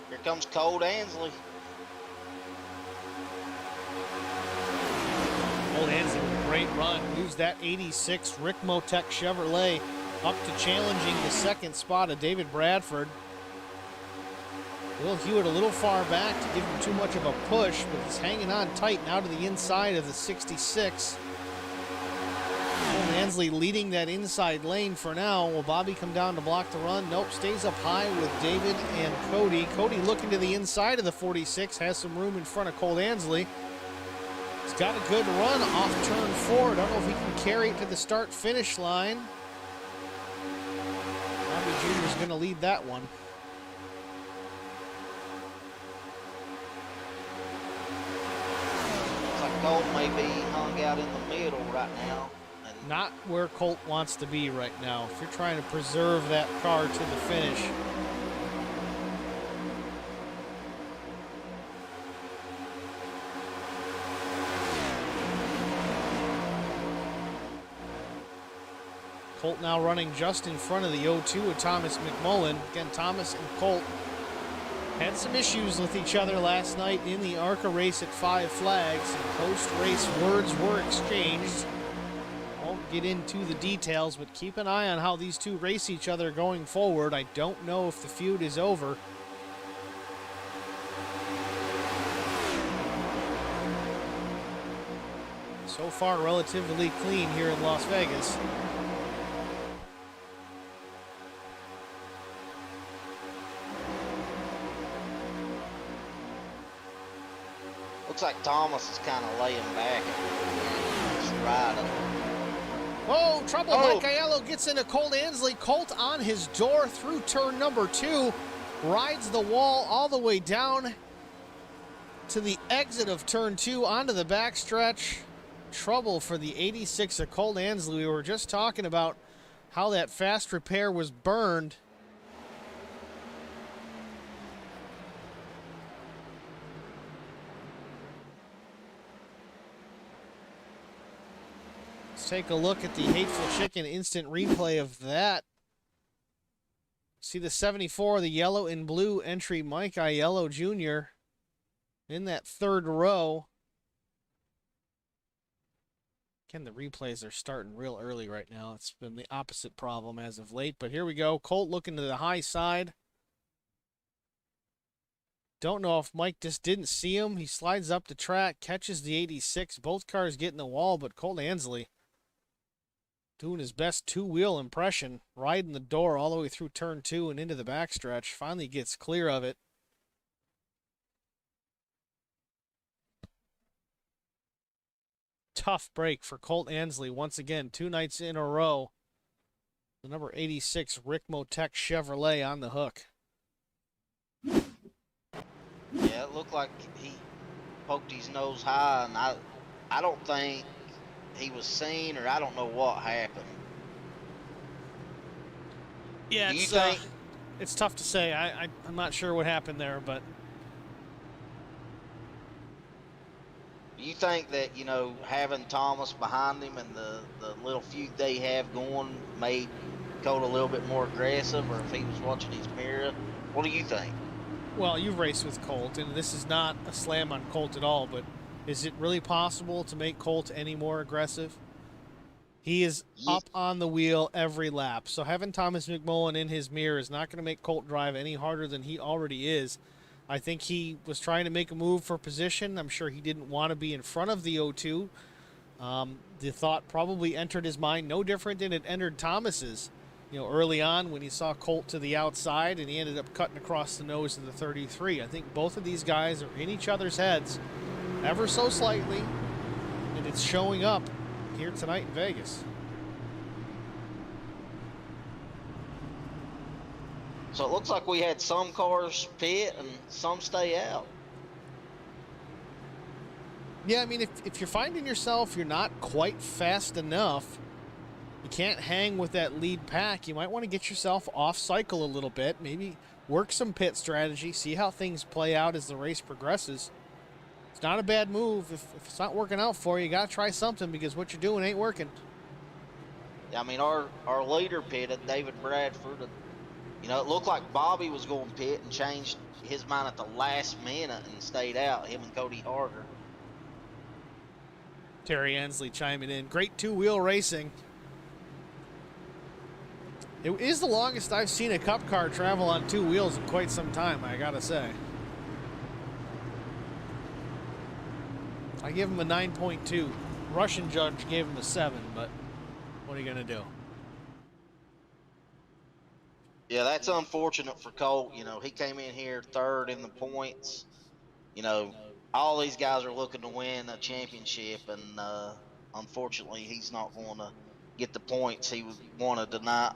Here comes Colt Ansley. Colt Ansley with a great run. Moves that 86 Rick Motek Chevrolet up to challenging the second spot of David Bradford. Will Hewitt a little far back to give him too much of a push, but he's hanging on tight now to the inside of the 66. Colt Ansley leading that inside lane for now. Will Bobby come down to block the run? Nope, stays up high with David and Cody. Cody looking to the inside of the 46, has some room in front of Colt Ansley. He's got a good run off turn 4. Don't know if he can carry it to the start-finish line. Bobby Jr. is going to lead that one. Colt may be hung out in the middle right now. And not where Colt wants to be right now. If you're trying to preserve that car to the finish. Colt now running just in front of the 0-2 with Thomas McMullen. Again, Thomas and Colt had some issues with each other last night in the ARCA race at Five Flags. And post-race words were exchanged. Won't get into the details, but keep an eye on how these two race each other going forward. I don't know if the feud is over. So far, relatively clean here in Las Vegas. looks like Thomas is kind of laying back and just riding. Oh, trouble. Mike Aiello gets into Colt Ansley. Colt on his door through turn number 2. Rides the wall all the way down to the exit of turn 2 onto the backstretch. Trouble for the 86 of Colt Ansley. We were just talking about how that fast repair was burned. Let's take a look at the Hateful Chicken instant replay of that. See the 74, the yellow and blue entry, Mike Aiello Jr. in that third row. Again, the replays are starting real early right now. It's been the opposite problem as of late, but here we go. Colt looking to the high side. Don't know if Mike just didn't see him. He slides up the track, catches the 86. Both cars get in the wall, but Colt Ansley doing his best two-wheel impression, riding the door all the way through turn 2 and into the backstretch. Finally gets clear of it. Tough break for Colt Ansley once again, 2 nights in a row. The number 86 Rick Motek Chevrolet on the hook. Yeah, it looked like he poked his nose high, and I don't think he was seen, or I don't know what happened. Yeah, it's tough to say. I'm not sure what happened there, but Do you think that, you know, having Thomas behind him and the little feud they have going made Colt a little bit more aggressive, or if he was watching his mirror? What do you think? well, you've raced with Colt, and this is not a slam on Colt at all, but is it really possible to make Colt any more aggressive? He is up on the wheel every lap, so having Thomas McMullen in his mirror is not going to make Colt drive any harder than he already is. I think he was trying to make a move for position. I'm sure he didn't want to be in front of the 0-2. The thought probably entered his mind, no different than it entered Thomas's, you know, early on when he saw Colt to the outside and he ended up cutting across the nose of the 33. I think both of these guys are in each other's heads ever so slightly, and it's showing up here tonight in Vegas. So it looks like we had some cars pit and some stay out. Yeah, I mean, if you're finding yourself, you're not quite fast enough, You can't hang with that lead pack. You might want to get yourself off cycle a little bit. Maybe work some pit strategy. See how things play out as the race progresses. It's not a bad move. If it's not working out for you, you got to try something because what you're doing ain't working. I mean, our leader pitted, David Bradford. You know, it looked like Bobby was going pit and changed his mind at the last minute and stayed out, him and Cody Harder. Terry Ensley chiming in. Great two-wheel racing. It is the longest I've seen a Cup car travel on two wheels in quite some time, I gotta say. I give him a 9.2. Russian judge gave him a 7, but what are you gonna do? Yeah, that's unfortunate for Colt. You know, he came in here third in the points. You know, all these guys are looking to win a championship, and unfortunately, he's not going to get the points he wanted tonight.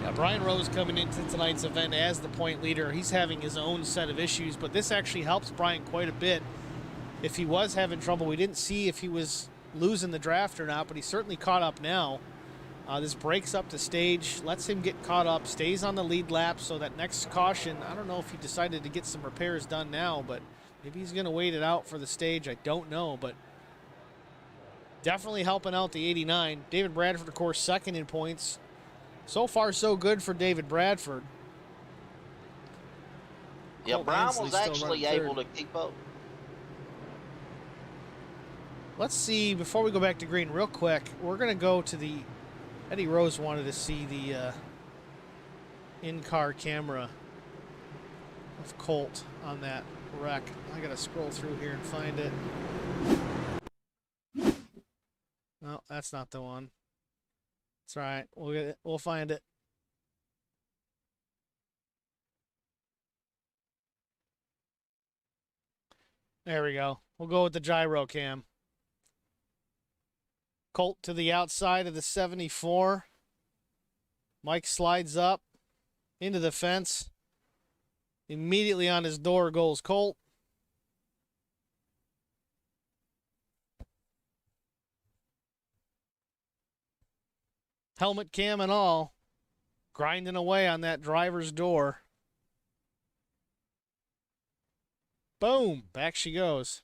Yeah, Brian Rose coming into tonight's event as the point leader. He's having his own set of issues, but this actually helps Brian quite a bit. If he was having trouble, we didn't see if he was losing the draft or not, but he's certainly caught up now. This breaks up the stage, lets him get caught up, stays on the lead lap, so that next caution, I don't know if he decided to get some repairs done now, but maybe he's going to wait it out for the stage. I don't know, but definitely helping out the 89. David Bradford, of course, second in points. So far, so good for David Bradford. Yeah, Brian was actually able to keep up. Let's see, before we go back to green real quick, we're going to go to the... Eddie Rose wanted to see the in-car camera of Colt on that wreck. I got to scroll through here and find it. No, that's not the one. It's all right. We'll get it. We'll find it. There we go. We'll go with the gyro cam. Colt to the outside of the 74. Mike slides up into the fence. Immediately on his door goes Colt. Helmet cam and all. Grinding away on that driver's door. Boom! Back she goes.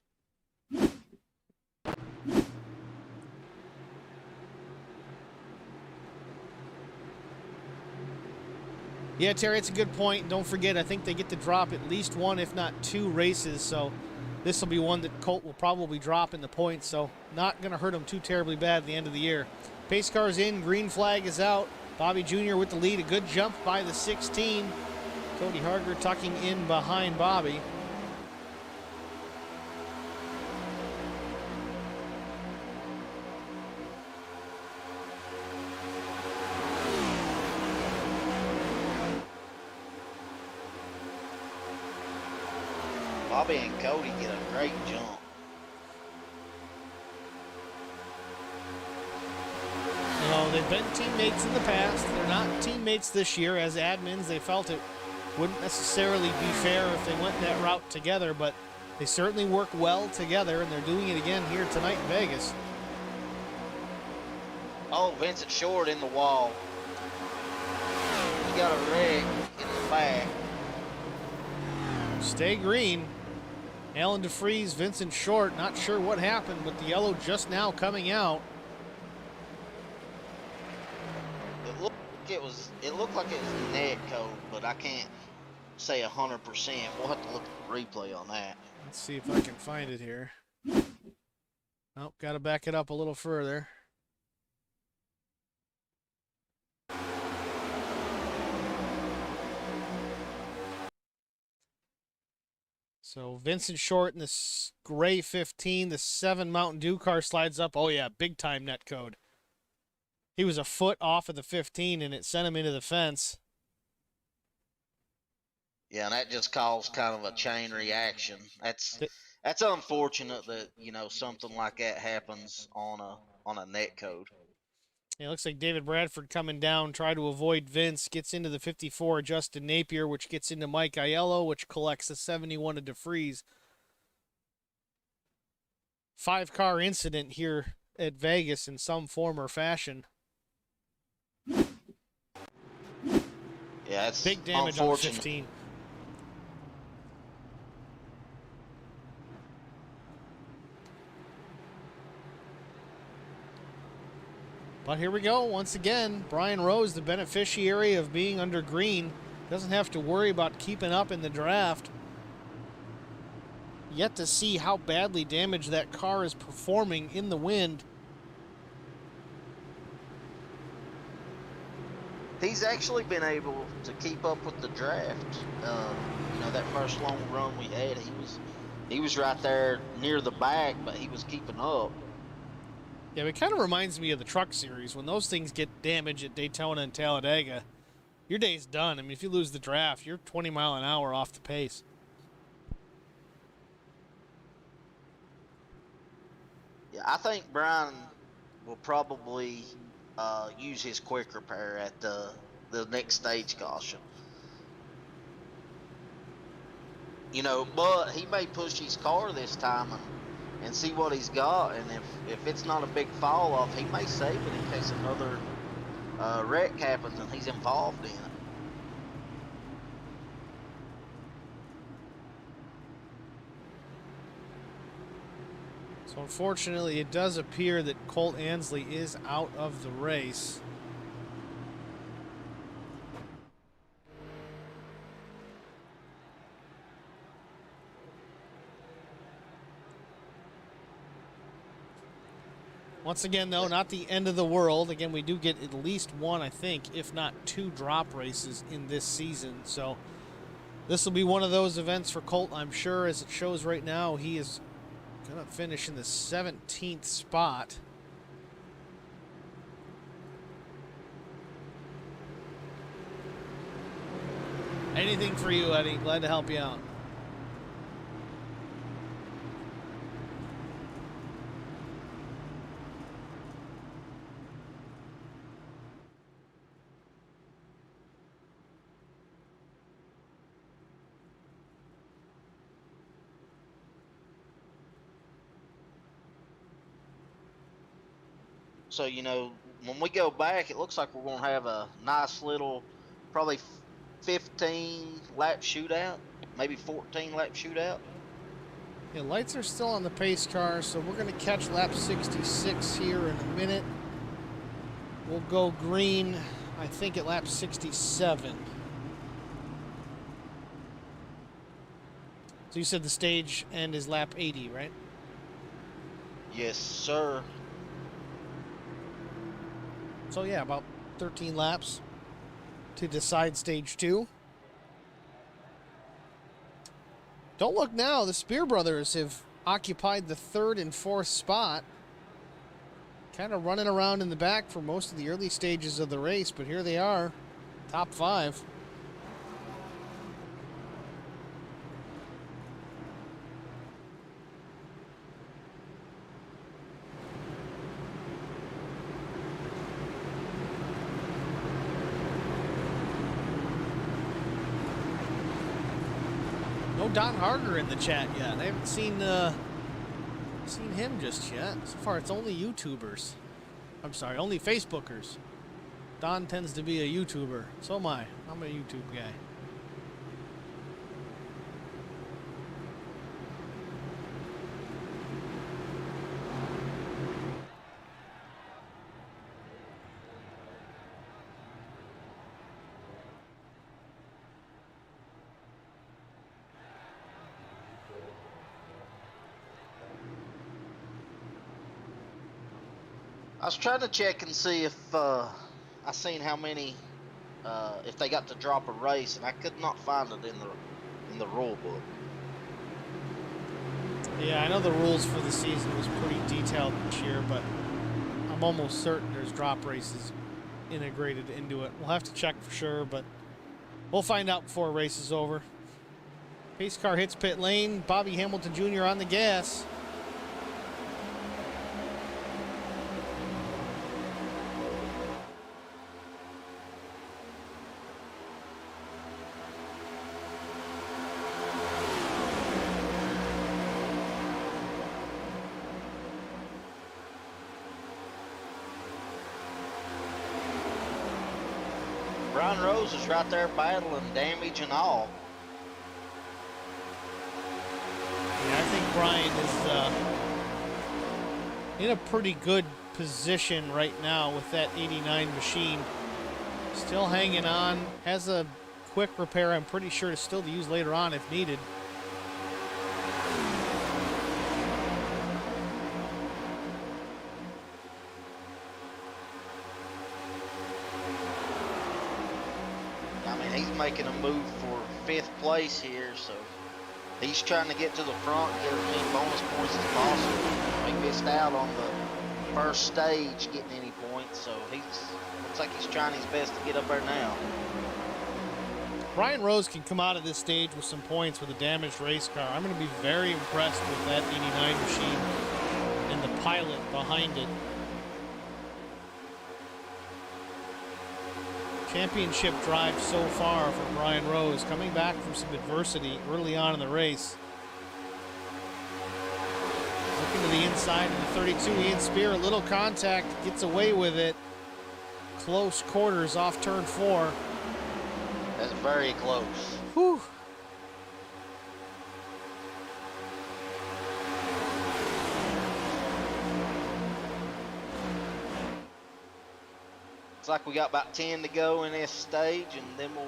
Yeah, Terry, it's a good point. Don't forget, I think they get to drop at least one, if not two races. So this will be one that Colt will probably drop in the points. So not going to hurt him too terribly bad at the end of the year. Pace car's in. Green flag is out. Bobby Jr. with the lead. A good jump by the 16. Cody Harger tucking in behind Bobby. Bobby and Cody get a great jump. You know, they've been teammates in the past. They're not teammates this year. As admins, they felt it wouldn't necessarily be fair if they went that route together, but they certainly work well together, and they're doing it again here tonight in Vegas. Oh, Vincent Short in the wall. He got a wreck in the back. Stay green. Alan DeFries, Vincent Short, not sure what happened, but the yellow just now coming out. It looked like it was net code, but I can't say 100%. We'll have to look at the replay on that. Let's see if I can find it here. Oh, got to back it up a little further. So Vincent Short in this gray 15, the 7 Mountain Dew car slides up. Oh yeah, big time net code. He was a foot off of the 15 and it sent him into the fence. Yeah, and that just caused kind of a chain reaction. That's unfortunate that, you know, something like that happens on a net code. It looks like David Bradford coming down, try to avoid Vince, gets into the 54, Justin Napier, which gets into Mike Aiello, which collects a 71 of DeFries. 5-car incident here at Vegas in some form or fashion. Yeah, it's big damage on the 15. But here we go once again. Brian Rose, the beneficiary of being under green, doesn't have to worry about keeping up in the draft. Yet to see how badly damaged that car is performing in the wind. He's actually been able to keep up with the draft. You know, that first long run we had, he was right there near the back, but he was keeping up. Yeah, it kind of reminds me of the truck series. When those things get damaged at Daytona and Talladega, your day's done. I mean, if you lose the draft, you're 20 mile an hour off the pace. Yeah, I think Brian will probably use his quick repair at the next stage caution. You know, but he may push his car this time and see what he's got, and if it's not a big fall off, he may save it in case another wreck happens and he's involved in it. So unfortunately, it does appear that Colt Ansley is out of the race. Once again, though, not the end of the world. Again, we do get at least one, I think, if not two drop races in this season. So this will be one of those events for Colt, I'm sure. As it shows right now, he is going to finish in the 17th spot. Anything for you, Eddie. Glad to help you out. So, you know, when we go back, it looks like we're going to have a nice little, probably 15 lap shootout, maybe 14 lap shootout. Yeah, lights are still on the pace car, so we're going to catch lap 66 here in a minute. We'll go green, I think, at lap 67. So you said the stage end is lap 80, right? Yes, sir. So yeah, about 13 laps to decide stage 2. Don't look now, the Spear brothers have occupied the 3rd and 4th spot. Kind of running around in the back for most of the early stages of the race, but here they are, top 5. No Don Harger in the chat yet. I haven't seen him just yet. So far, it's only YouTubers. I'm sorry, only Facebookers. Don tends to be a YouTuber. So am I. I'm a YouTube guy. I was trying to check and see if I seen how many, if they got to drop a race, and I could not find it in the rule book. Yeah, I know the rules for the season was pretty detailed this year, but I'm almost certain there's drop races integrated into it. We'll have to check for sure, but we'll find out before the race is over. Pace car hits pit lane. Bobby Hamilton Jr. on the gas. Brian Rose is right there battling damage and all. Yeah, I think Brian is in a pretty good position right now with that 89 machine. Still hanging on. Has a quick repair, I'm pretty sure, to still to use later on if needed. I mean, he's making a move for 5th place here, so he's trying to get to the front and get as many bonus points as possible. He missed out on the first stage getting any points, so looks like he's trying his best to get up there now. Brian Rose can come out of this stage with some points with a damaged race car. I'm going to be very impressed with that 89 machine and the pilot behind it. Championship drive so far for Brian Rose, coming back from some adversity early on in the race. Looking to the inside of the 32, Ian Spear, a little contact, gets away with it. Close quarters off turn 4. That's very close. Whew. Looks like we got about 10 to go in this stage, and then we'll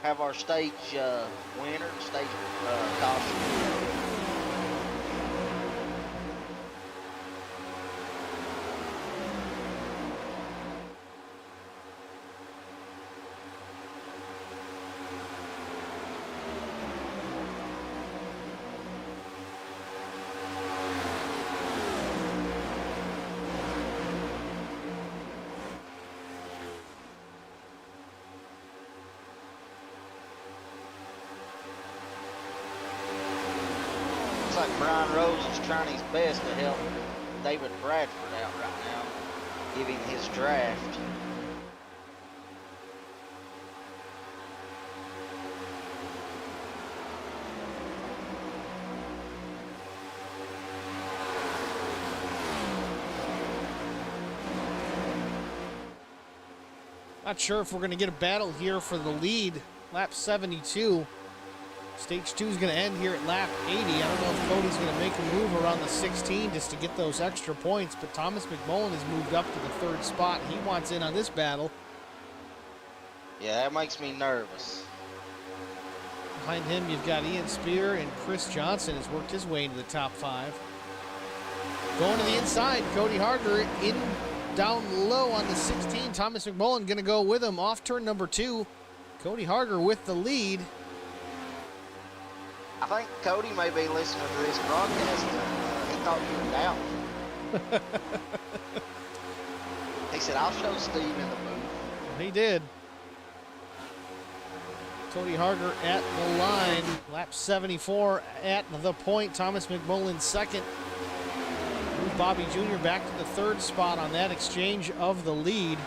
have our stage winner, stage caution. Looks like Brian Rose is trying his best to help David Bradford out right now, give him his draft. Not sure if we're going to get a battle here for the lead. Lap 72. Stage 2 is going to end here at lap 80. I don't know if Cody's going to make a move around the 16 just to get those extra points, but Thomas McMullen has moved up to the 3rd spot. He wants in on this battle. Yeah, that makes me nervous. Behind him, you've got Ian Spear, and Chris Johnson has worked his way into the top 5. Going to the inside, Cody Harger in down low on the 16. Thomas McMullen going to go with him off turn number 2. Cody Harger with the lead. I think Cody may be listening to this broadcast. He thought you were down. He said, I'll show Steve in the booth. He did. Cody Harger at the line. Lap 74 at the point. Thomas McMullen 2nd. Move Bobby Jr. back to the 3rd spot on that exchange of the lead.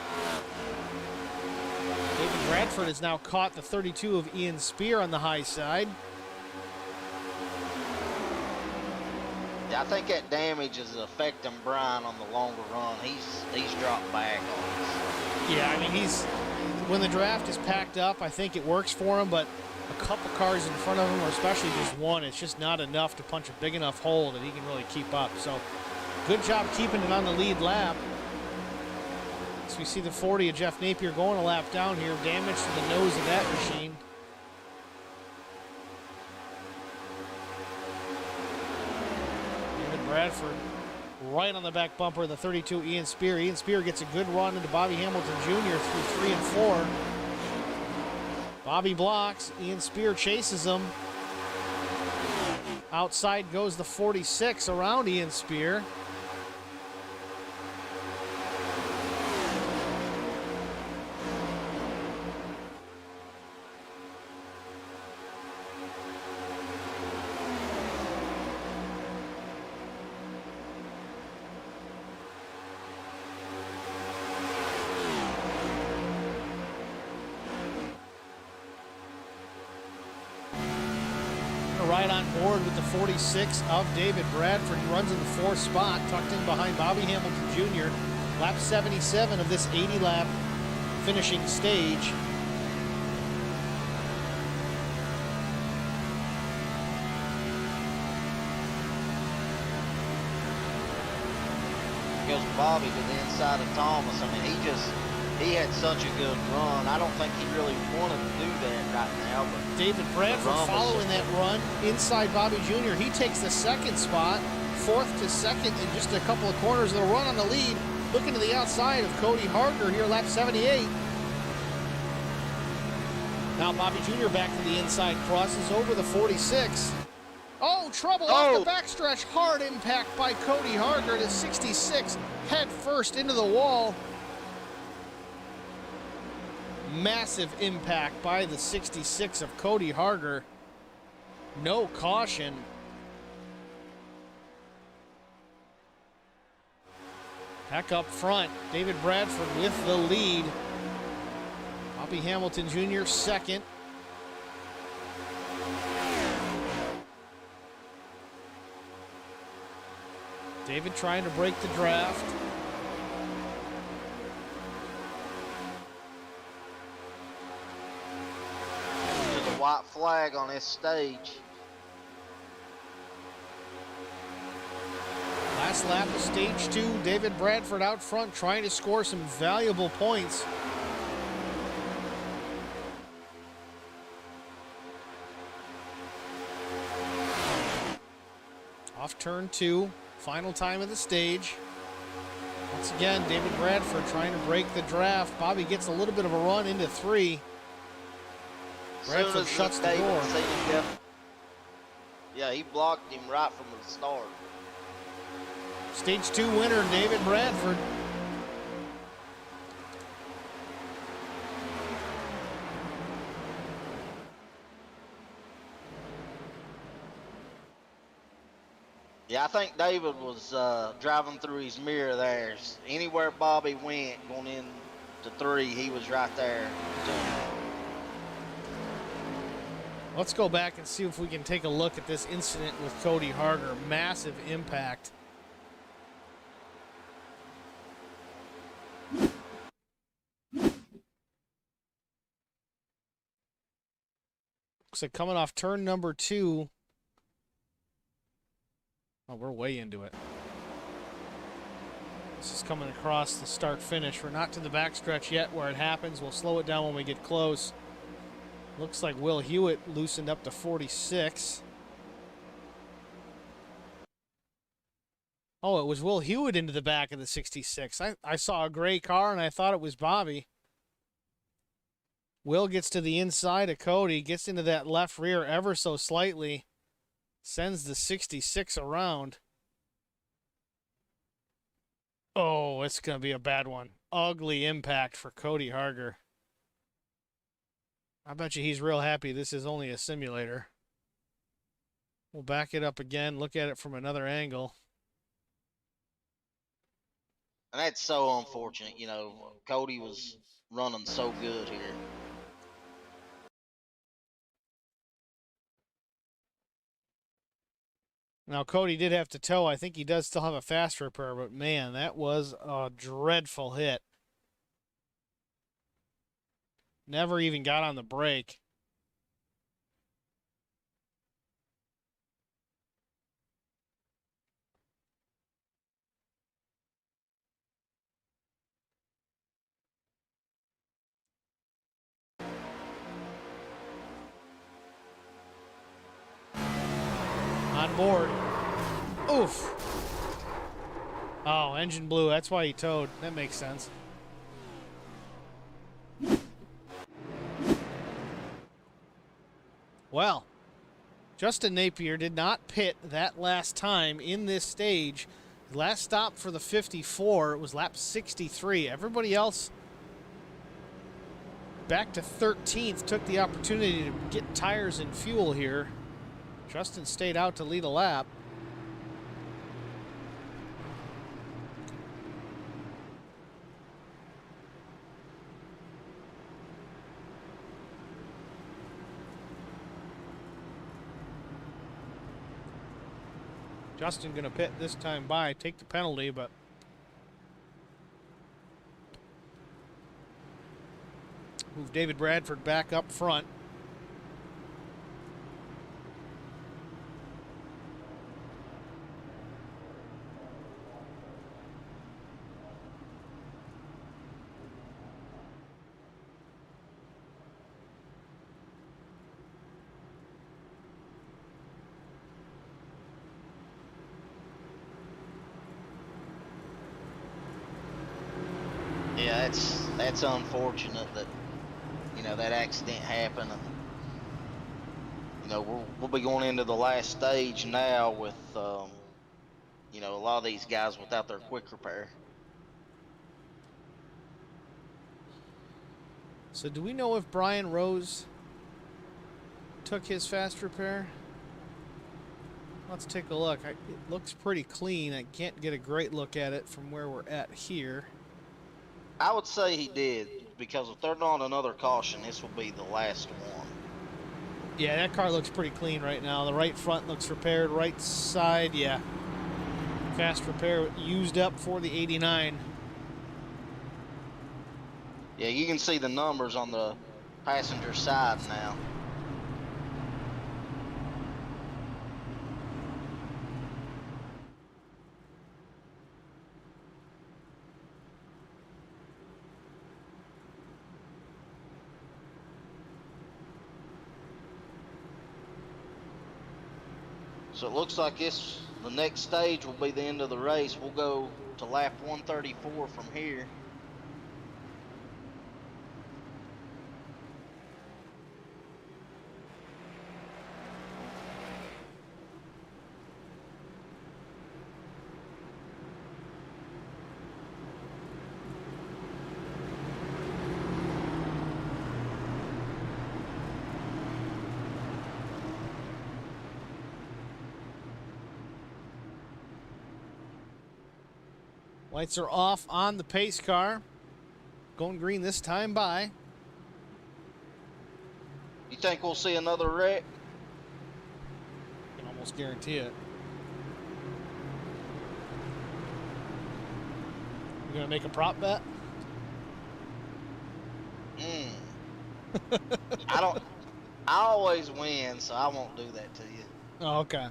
David Bradford has now caught the 32 of Ian Spear on the high side. Yeah, I think that damage is affecting Brian on the longer run. He's dropped back on us. Yeah, I mean, when the draft is packed up, I think it works for him, but a couple cars in front of him, or especially just one, it's just not enough to punch a big enough hole that he can really keep up. So good job keeping it on the lead lap. So we see the 40 of Jeff Napier going a lap down here. Damage to the nose of that machine. David Bradford right on the back bumper of the 32 Ian Spear. Ian Spear gets a good run into Bobby Hamilton Jr. through 3 and 4. Bobby blocks. Ian Spear chases him. Outside goes the 46 around Ian Spear. Right on board with the 46 of David Bradford. He runs in the 4th spot, tucked in behind Bobby Hamilton Jr. Lap 77 of this 80-lap finishing stage. Bobby to the inside of Thomas. I mean, he had such a good run. I don't think he really wanted to do that right now. But David Bradford following that run inside Bobby Jr. He takes the second spot, fourth to second in just a couple of corners. They'll run on the lead. Looking to the outside of Cody Harder here, lap 78. Now Bobby Jr. back to the inside, crosses over the 46. Oh, trouble off the backstretch. Hard impact by Cody Harder to 66, head first into the wall. Massive impact by the 66 of Cody Harder. No caution. Back up front, David Bradford with the lead. Bobby Hamilton Jr. second. David trying to break the draft. There's a white flag on this stage. Last lap of stage 2, David Bradford out front trying to score some valuable points. Off turn 2, final time of the stage. Once again, David Bradford trying to break the draft. Bobby gets a little bit of a run into 3. Bradford shuts the door. Yeah, he blocked him right from the start. Stage 2 winner, David Bradford. Yeah, I think David was driving through his mirror there. Anywhere Bobby went going into 3, he was right there. Let's go back and see if we can take a look at this incident with Cody Harder. Massive impact. Looks like coming off turn number 2. Oh, we're way into it. This is coming across the start finish. We're not to the backstretch yet where it happens. We'll slow it down when we get close. Looks like Will Hewitt loosened up to 46. Oh, it was Will Hewitt into the back of the 66. I saw a gray car and I thought it was Bobby. Will gets to the inside of Cody, gets into that left rear ever so slightly, sends the 66 around. Oh, it's going to be a bad one. Ugly impact for Cody Harder. I bet you he's real happy this is only a simulator. We'll back it up again, look at it from another angle. And that's so unfortunate. You know, Cody was running so good here. Now, Cody did have to tow. I think he does still have a fast repair, but man, that was a dreadful hit. Never even got on the brake. On board. Oof. Oh, engine blew. That's why he towed. That makes sense. Well, Justin Napier did not pit that last time in this stage. Last stop for the 54, it was lap 63. Everybody else back to 13th, took the opportunity to get tires and fuel here. Justin stayed out to lead a lap. Justin going to pit this time by, take the penalty, but move David Bradford back up front. Yeah, that's unfortunate that that accident happened, and we'll be going into the last stage now with a lot of these guys without their quick repair. So do we know if Brian Rose took his fast repair? Let's take a look. It looks pretty clean. I can't get a great look at it from where we're at here. I would say he did, because if they're not another caution, this will be the last one. Yeah, that car looks pretty clean right now. The right front looks repaired. Right side, yeah. Fast repair used up for the 89. Yeah, you can see the numbers on the passenger side now. So it looks like the next stage will be the end of the race. We'll go to lap 134 from here. Lights are off on the pace car. Going green this time by. You think we'll see another wreck? I can almost guarantee it. You gonna make a prop bet? I always win, so I won't do that to you. Oh, okay.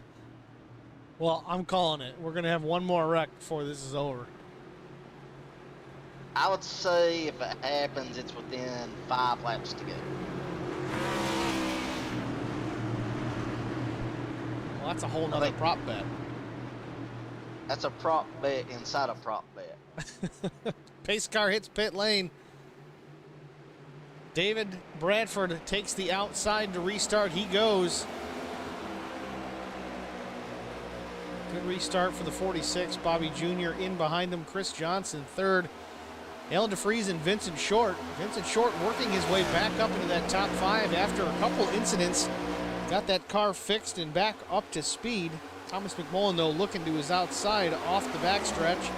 Well, I'm calling it. We're gonna have one more wreck before this is over. I would say if it happens, it's within 5 laps to go. Well, that's a whole nother prop bet. That's a prop bet inside a prop bet. Pace car hits pit lane. David Bradford takes the outside to restart. He goes. Good restart for the 46. Bobby Jr. in behind him. Chris Johnson third. Alan DeFries and Vincent Short. Vincent Short working his way back up into that top 5 after a couple incidents. Got that car fixed and back up to speed. Thomas McMullen, though, looking to his outside off the backstretch.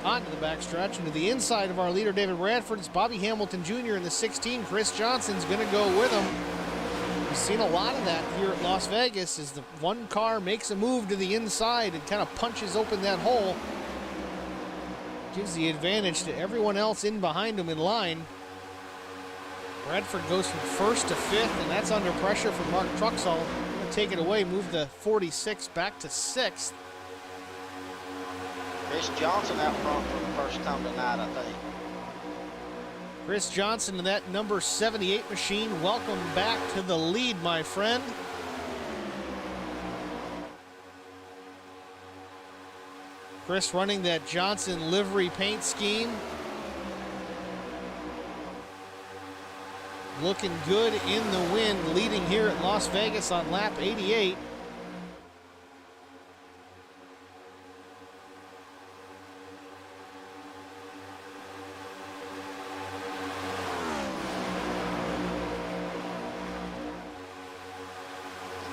Onto the backstretch and to the inside of our leader, David Bradford. It's Bobby Hamilton Jr. in the 16. Chris Johnson's going to go with him. We've seen a lot of that here at Las Vegas as the one car makes a move to the inside and kind of punches open that hole. Gives the advantage to everyone else in behind him in line. Bradford goes from 1st to 5th, and that's under pressure from Mark Truxall. Going to take it away, move the 46 back to 6th. Chris Johnson out front for the first time tonight, I think. Chris Johnson in that number 78 machine. Welcome back to the lead, my friend. Chris running that Johnson livery paint scheme. Looking good in the wind, leading here at Las Vegas on lap 88.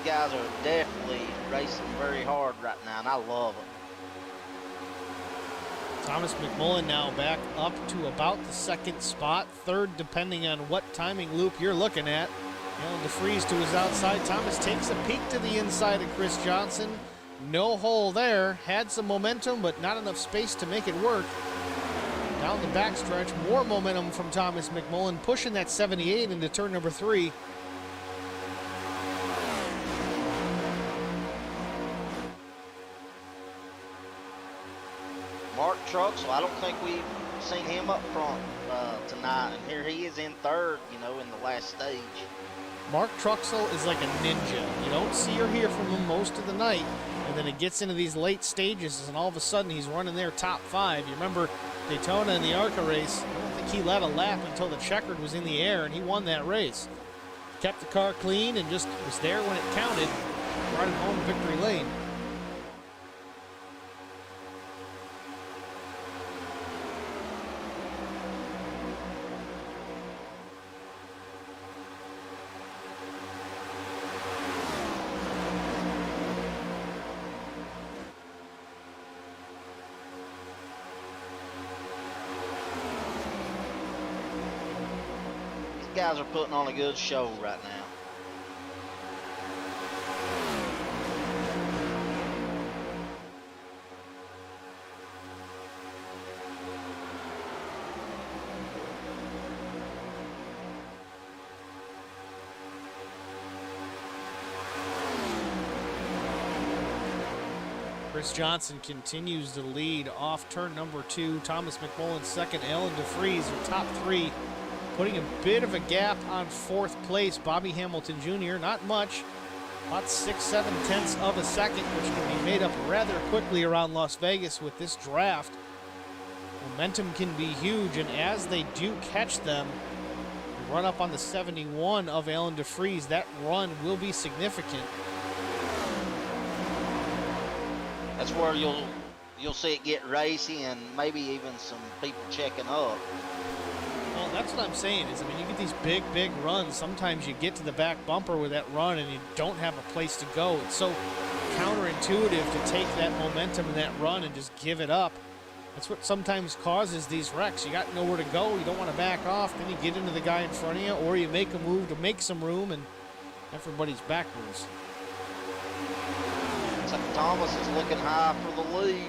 Guys are definitely racing very hard right now, and I love it. Thomas McMullen now back up to about the 2nd spot, 3rd depending on what timing loop you're looking at. Alan DeFries to his outside. Thomas takes a peek to the inside of Chris Johnson. No hole there. Had some momentum, but not enough space to make it work. Down the backstretch, more momentum from Thomas McMullen, pushing that 78 into turn number 3. Mark Truxell, I don't think we've seen him up front tonight, and here he is in 3rd, in the last stage. Mark Truxell is like a ninja. You don't see or hear from him most of the night, and then it gets into these late stages, and all of a sudden he's running there top 5. You remember Daytona in the ARCA race. I don't think he led a lap until the checkered was in the air, and he won that race. Kept the car clean and just was there when it counted. Brought it home victory lane. These guys are putting on a good show right now. Chris Johnson continues to lead off turn number 2. Thomas McMullen second. Alan DeFries are top 3. Putting a bit of a gap on 4th place. Bobby Hamilton Jr., not much. About 6-7 tenths of a second, which can be made up rather quickly around Las Vegas with this draft. Momentum can be huge, and as they do catch them, run up on the 71 of Alan DeFries, that run will be significant. That's where you'll see it get racy and maybe even some people checking up. Well, that's what I'm saying is, I mean, you get these big runs. Sometimes you get to the back bumper with that run and you don't have a place to go. It's so counterintuitive to take that momentum in that run and just give it up. That's what sometimes causes these wrecks. You got nowhere to go. You don't want to back off. Then you get into the guy in front of you, or you make a move to make some room, and everybody's backwards. Thomas is looking high for the lead.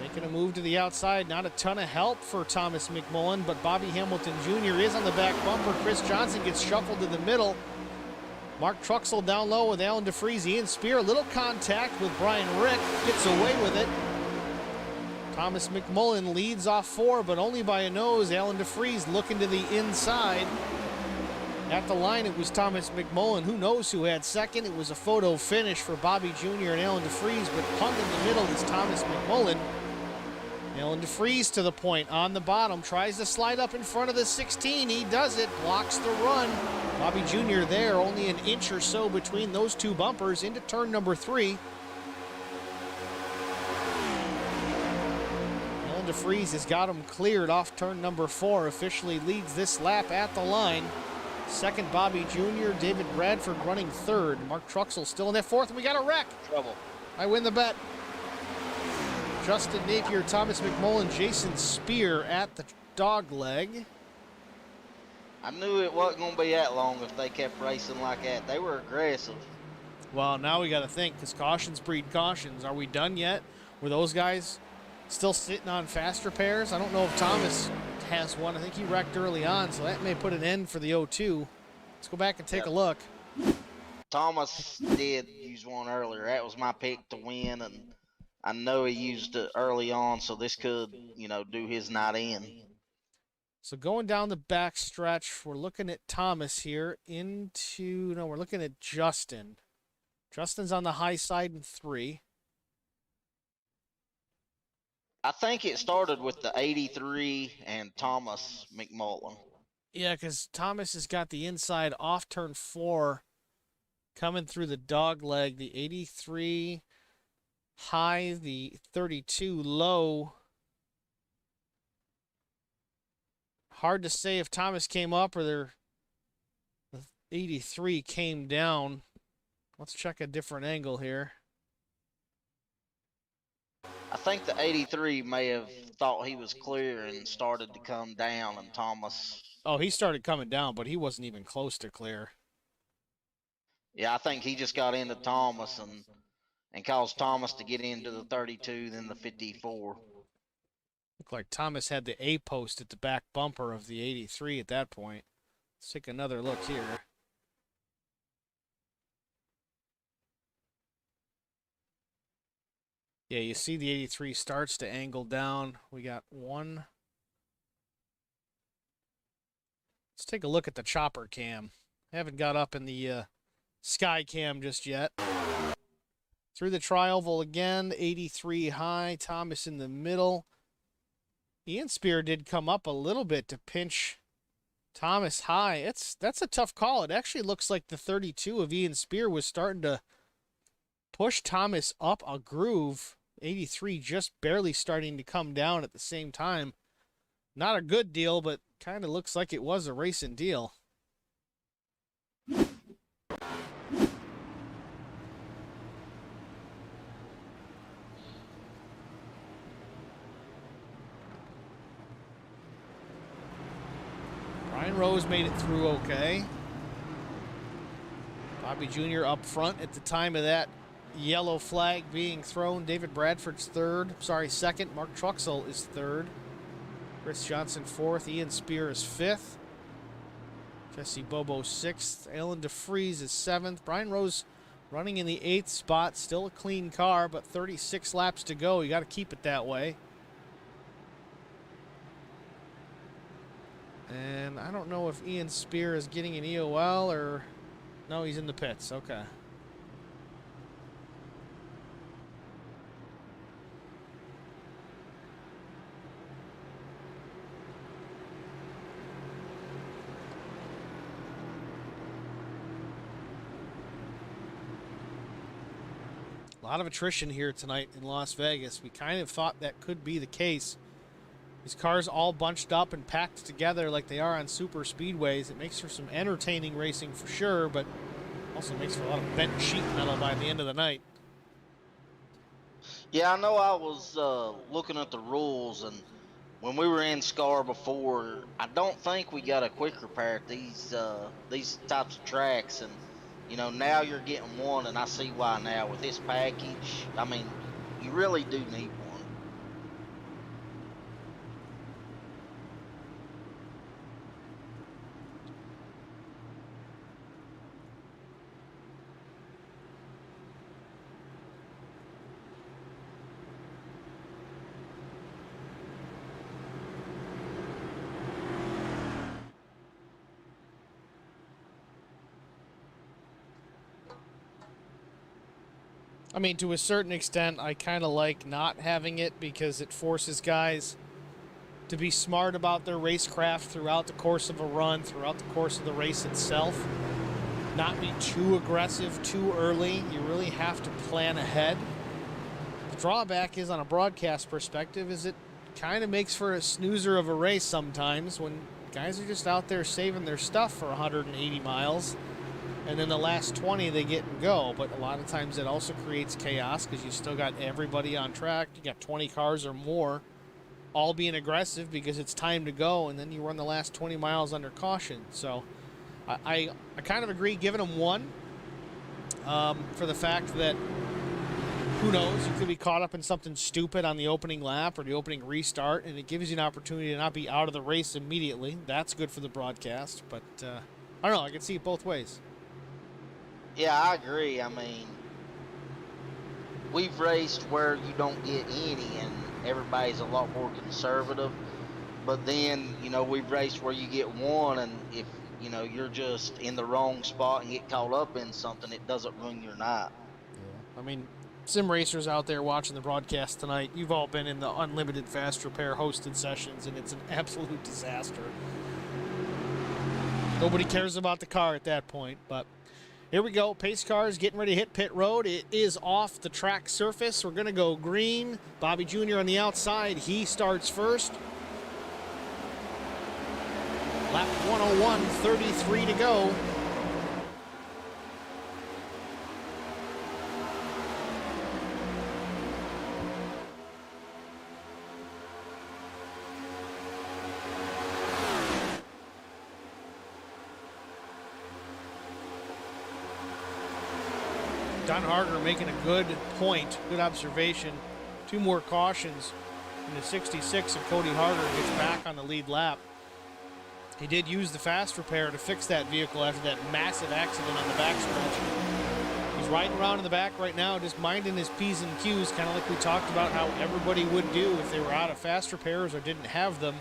Making a move to the outside. Not a ton of help for Thomas McMullen, but Bobby Hamilton Jr. is on the back bumper. Chris Johnson gets shuffled to the middle. Mark Truxell down low with Alan DeFries. Ian Spear, a little contact with Brian Rick. Gets away with it. Thomas McMullen leads off 4, but only by a nose. Alan DeFries looking to the inside. At the line, it was Thomas McMullen. Who knows who had second? It was a photo finish for Bobby Jr. and Alan DeFries, but hung in the middle is Thomas McMullen. Alan DeFries to the point on the bottom. Tries to slide up in front of the 16. He does it. Blocks the run. Bobby Jr. there, only an inch or so between those two bumpers into turn number 3. Alan DeFries has got him cleared off turn number 4. Officially leads this lap at the line. Second, Bobby Jr., David Bradford running 3rd. Mark Truxell still in that 4th, and we got a wreck. Trouble. I win the bet. Justin Napier, Thomas McMullen, Jason Spear at the dog leg. I knew it wasn't going to be that long if they kept racing like that. They were aggressive. Well, now we got to think, because cautions breed cautions. Are we done yet? Were those guys still sitting on faster pairs? I don't know if Thomas has one. I think he wrecked early on, so that may put an end for the 0-2. Let's go back and take a look. Thomas did use one earlier. That was my pick to win, and I know he used it early on, so this could, you know, do his night in. So going down the back stretch, we're looking at Thomas here we're looking at Justin. Justin's on the high side in 3. I think it started with the 83 and Thomas McMullen. Yeah, because Thomas has got the inside off turn 4 coming through the dog leg. The 83 high, the 32 low. Hard to say if Thomas came up or the 83 came down. Let's check a different angle here. I think the 83 may have thought he was clear and started to come down, and Thomas... Oh, he started coming down, but he wasn't even close to clear. Yeah, I think he just got into Thomas and caused Thomas to get into the 32, then the 54. Looked like Thomas had the A post at the back bumper of the 83 at that point. Let's take another look here. Yeah, you see the 83 starts to angle down. We got one. Let's take a look at the chopper cam. Haven't got up in the sky cam just yet. Through the tri-oval again, 83 high, Thomas in the middle. Ian Spear did come up a little bit to pinch Thomas high. That's a tough call. It actually looks like the 32 of Ian Spear was starting to push Thomas up a groove. 83 just barely starting to come down at the same time. Not a good deal, but kind of looks like it was a racing deal. Brian Rose made it through okay. Bobby Jr. up front at the time of that yellow flag being thrown. David Bradford's second. Mark Truxell is third. Chris Johnson fourth. Ian Spear is fifth. Jesse Bobo sixth. Alan DeFries is seventh. Brian Rose running in the eighth spot. Still a clean car, but 36 laps to go. You got to keep it that way. And I don't know if Ian Spear is getting an EOL or... No, he's in the pits. Okay. A lot of attrition here tonight in Las Vegas. We kind of thought that could be the case. These cars all bunched up and packed together like they are on super speedways. It makes for some entertaining racing for sure, but also makes for a lot of bent sheet metal by the end of the night. Yeah, I know I was looking at the rules, and when we were in SCAR before, I don't think we got a quick repair at these types of tracks. And, you know, now you're getting one, and I see why now. With this package, I mean, you really do need one. I mean, to a certain extent, I kind of like not having it because it forces guys to be smart about their racecraft throughout the course of a run, throughout the course of the race itself. Not be too aggressive too early. You really have to plan ahead. The drawback is, on a broadcast perspective, is it kind of makes for a snoozer of a race sometimes when guys are just out there saving their stuff for 180 miles. And then the last 20 they get and go. But a lot of times it also creates chaos because you still got everybody on track. You got 20 cars or more all being aggressive because it's time to go, and then you run the last 20 miles under caution. So I kind of agree giving them one for the fact that, who knows, you could be caught up in something stupid on the opening lap or the opening restart, and it gives you an opportunity to not be out of the race immediately. That's good for the broadcast. But I don't know. I can see it both ways. Yeah, I agree. I mean, we've raced where you don't get any, and everybody's a lot more conservative. But then, you know, we've raced where you get one, and if, you know, you're just in the wrong spot and get caught up in something, it doesn't ruin your night. Yeah. I mean, sim racers out there watching the broadcast tonight, you've all been in the unlimited fast repair hosted sessions, and it's an absolute disaster. Nobody cares about the car at that point, but... Here we go. Pace car is getting ready to hit pit road. It is off the track surface. We're going to go green. Bobby Jr. on the outside. He starts first. Lap 101, 33 to go. Don Harger making a good point, good observation. Two more cautions in the 66, and Cody Harger gets back on the lead lap. He did use the fast repair to fix that vehicle after that massive accident on the backstretch. He's riding around in the back right now, just minding his P's and Q's, kind of like we talked about how everybody would do if they were out of fast repairs or didn't have them.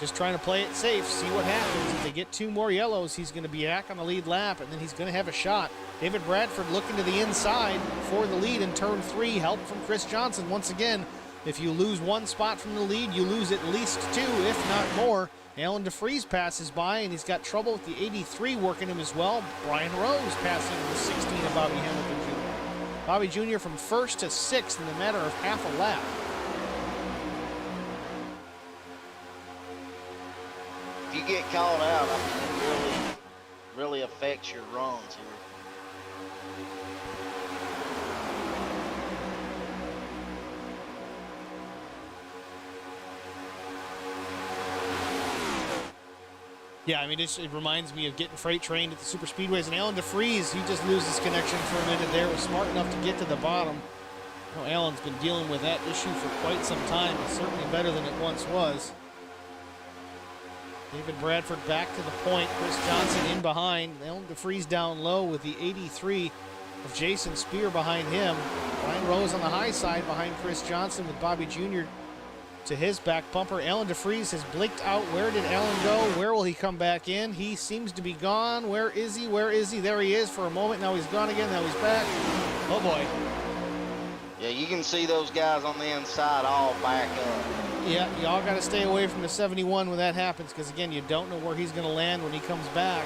Just trying to play it safe, see what happens. If they get two more yellows, he's going to be back on the lead lap, and then he's going to have a shot. David Bradford looking to the inside for the lead in turn 3. Help from Chris Johnson. Once again, If you lose one spot from the lead, you lose at least two, if not more. Alan DeFries passes by, and he's got trouble with the 83 working him as well. Brian Rose passing the 16 of Bobby Hamilton Jr. Bobby Jr. from first to sixth in a matter of half a lap. If you get called out, I mean, it really affects your runs here. Yeah, I mean, it reminds me of getting freight trained at the super speedways. And Alan DeFries, he just loses connection for a minute there. Was smart enough to get to the bottom. You know, Alan's been dealing with that issue for quite some time. It's certainly better than it once was. David Bradford back to the point. Chris Johnson in behind. Alan DeFries down low with the 83 of Jason Spear behind him. Brian Rose on the high side behind Chris Johnson with Bobby Jr. to his back bumper. Alan DeFries has blinked out. Where did Alan go? Where will he come back in? He seems to be gone. Where is he? Where is he? There he is for a moment. Now he's gone again. Now he's back. Oh boy. Yeah, you can see those guys on the inside all back up. Yeah, y'all got to stay away from the 71 when that happens, because again, you don't know where he's going to land when he comes back.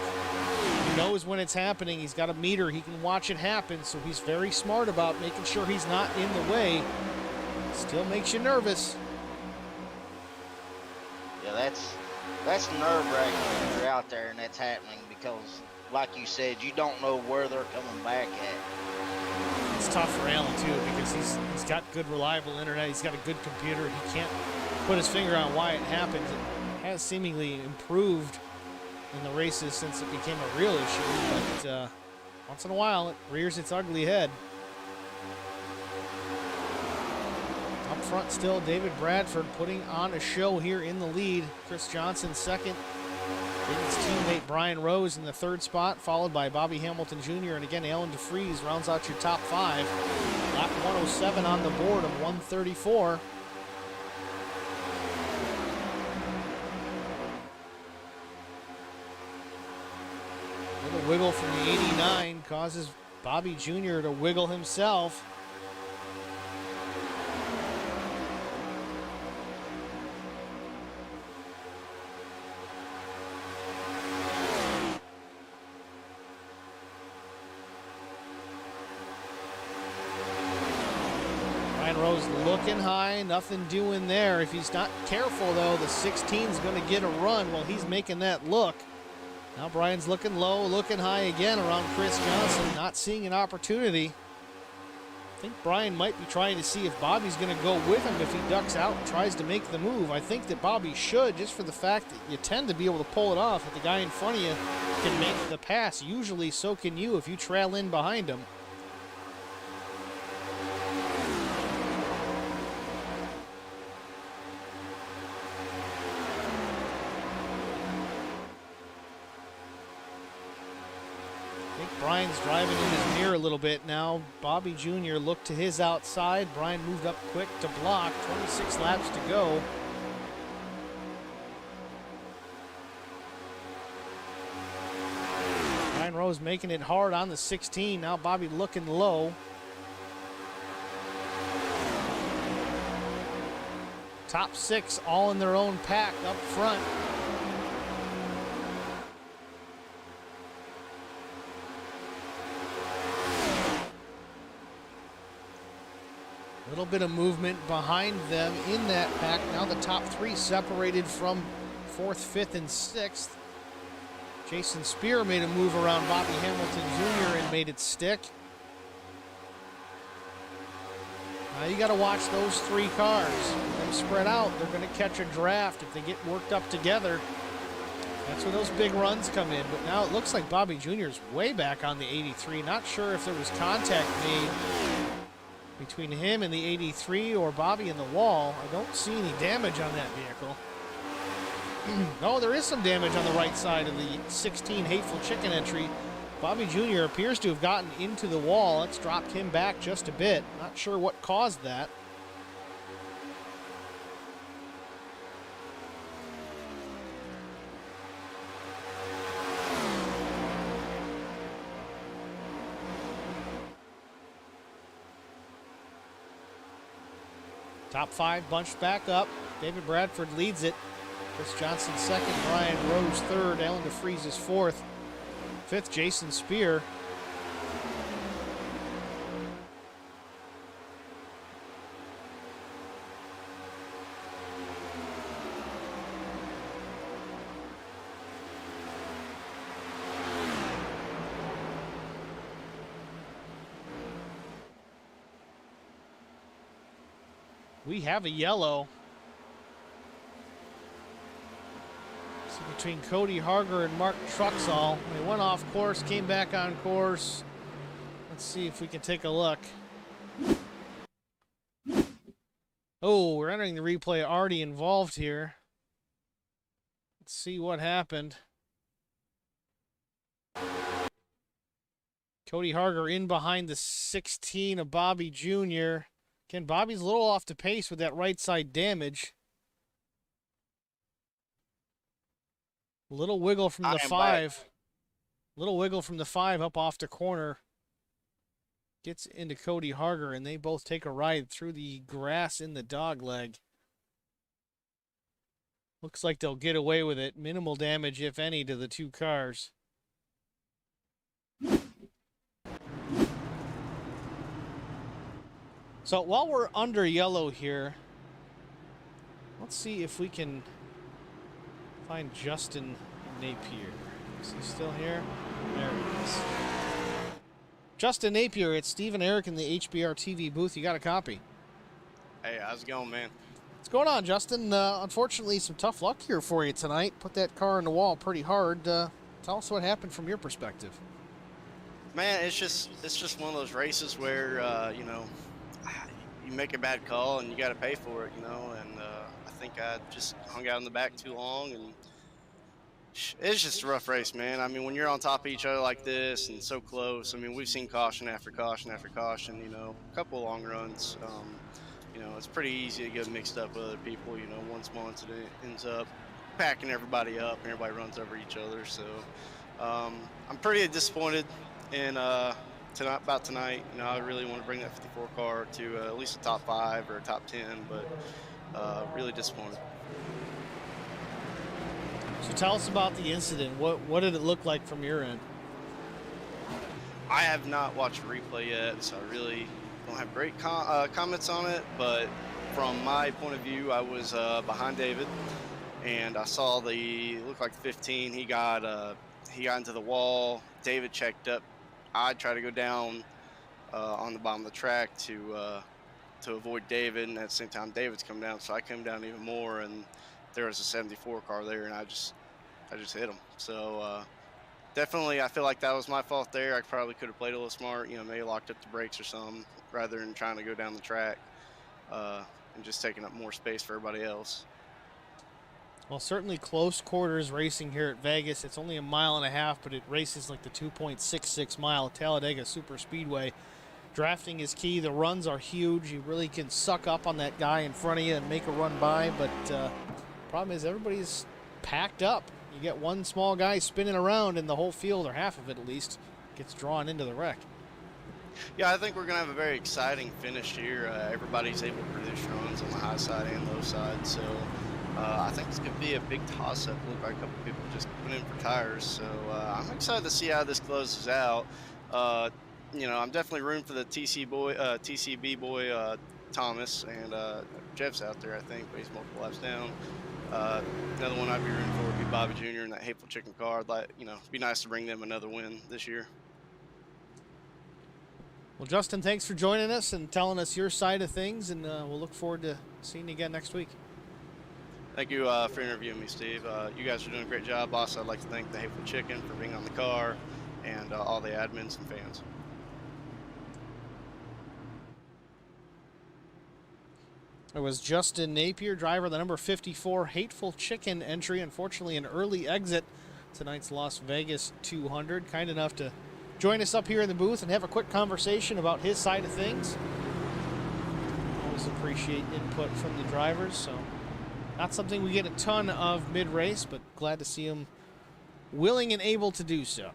He knows when it's happening. He's got a meter. He can watch it happen, so he's very smart about making sure he's not in the way. Still makes you nervous. Yeah, that's nerve-wracking when you're out there and that's happening, because, like you said, you don't know where they're coming back at. It's tough for Alan, too, because he's got good, reliable internet. He's got a good computer. He can't put his finger on why it happened. It has seemingly improved in the races since it became a real issue, but once in a while, it rears its ugly head. Up front still, David Bradford putting on a show here in the lead. Chris Johnson second. David's teammate Brian Rose in the third spot, followed by Bobby Hamilton Jr. And again, Alan DeFries rounds out your top five. Lap 107 on the board of 134. Little wiggle from the 89 causes Bobby Jr. to wiggle himself. Rose looking high, nothing doing there. If he's not careful, though, the 16's going to get a run while he's making that look. Now Brian's looking low, looking high again around Chris Johnson, not seeing an opportunity. I think Brian might be trying to see if Bobby's going to go with him if he ducks out and tries to make the move. I think that Bobby should, just for the fact that you tend to be able to pull it off if the guy in front of you can make the pass. Usually so can you if you trail in behind him. Brian's driving in his mirror a little bit now. Bobby Jr. looked to his outside. Brian moved up quick to block. 26 laps to go. Brian Rose making it hard on the 16. Now Bobby looking low. Top six all in their own pack up front. A little bit of movement behind them in that pack. Now the top three separated from fourth, fifth, and sixth. Jason Spear made a move around Bobby Hamilton Jr. and made it stick. Now you got to watch those three cars. If they spread out, they're going to catch a draft if they get worked up together. That's where those big runs come in. But now it looks like Bobby Jr. is way back on the 83. Not sure if there was contact made between him and the 83 or Bobby and the wall. I don't see any damage on that vehicle. No, there is some damage on the right side of the 16 Hateful Chicken entry. Bobby Jr. appears to have gotten into the wall. It's dropped him back just a bit. Not sure what caused that. Top 5 bunched back up. David Bradford leads it. Chris Johnson second, Brian Rose third, Alan DeFries is fourth. Fifth, Jason Spear. We have a yellow. So between Cody Harger and Mark Truxall. They went off course, came back on course. Let's see if we can take a look. Oh, we're entering the replay already involved here. Let's see what happened. Cody Harger in behind the 16 of Bobby Jr. Again, Bobby's a little off the pace with that right side damage. Little wiggle from the 5. Little wiggle from the 5 up off the corner. Gets into Cody Harger, and they both take a ride through the grass in the dog leg. Looks like they'll get away with it. Minimal damage, if any, to the two cars. So while we're under yellow here, let's see if we can find Justin Napier. Is he still here? There he is. Justin Napier, it's Steve and Eric in the HBR TV booth. You got a copy? Hey, how's it going, man? What's going on, Justin? Unfortunately, some tough luck here for you tonight. Put that car in the wall pretty hard. Tell us what happened from your perspective. Man, it's just one of those races where you know, you make a bad call and you got to pay for it, you know. And I think I just hung out in the back too long, and it's just a rough race, man. I mean, when you're on top of each other like this and so close, I mean, we've seen caution after caution after caution, you know, a couple of long runs. You know, it's pretty easy to get mixed up with other people, you know. One small incident ends up packing everybody up and everybody runs over each other. So I'm pretty disappointed in tonight. You know, I really want to bring that 54 car to at least a top 5 or a top 10, but really disappointed. So tell us about the incident. What did it look like from your end? I have not watched a replay yet, so I really don't have great comments on it. But from my point of view, I was behind David, and I saw it looked like 15. He got into the wall. David checked up. I tried to go down on the bottom of the track to avoid David, and at the same time, David's come down, so I came down even more, and there was a 74 car there, and I just hit him. So definitely, I feel like that was my fault there. I probably could have played a little smart, you know, maybe locked up the brakes or something, rather than trying to go down the track and just taking up more space for everybody else. Well, certainly close quarters racing here at Vegas. It's only 1.5 miles, but it races like the 2.66 mile Talladega Super Speedway. Drafting is key. The runs are huge. You really can suck up on that guy in front of you and make a run by, but problem is everybody's packed up. You get one small guy spinning around and the whole field, or half of it at least, gets drawn into the wreck. Yeah, I think we're going to have a very exciting finish here. Everybody's able to produce runs on the high side and low side, so I think it's going to be a big toss-up. Look like a couple people just put in for tires, so I'm excited to see how this closes out. You know, I'm definitely rooting for the TCB boy Thomas, and Jeff's out there, I think, but he's multiple laps down. Another one I'd be rooting for would be Bobby Jr. in that Hateful Chicken car. You know, it'd be nice to bring them another win this year. Well, Justin, thanks for joining us and telling us your side of things, and we'll look forward to seeing you again next week. Thank you for interviewing me, Steve. You guys are doing a great job. Also, I'd like to thank the Hateful Chicken for being on the car, and all the admins and fans. It was Justin Napier, driver of the number 54 Hateful Chicken entry. Unfortunately, an early exit tonight's Las Vegas 200. Kind enough to join us up here in the booth and have a quick conversation about his side of things. Always appreciate input from the drivers. So not something we get a ton of mid-race, but glad to see him willing and able to do so.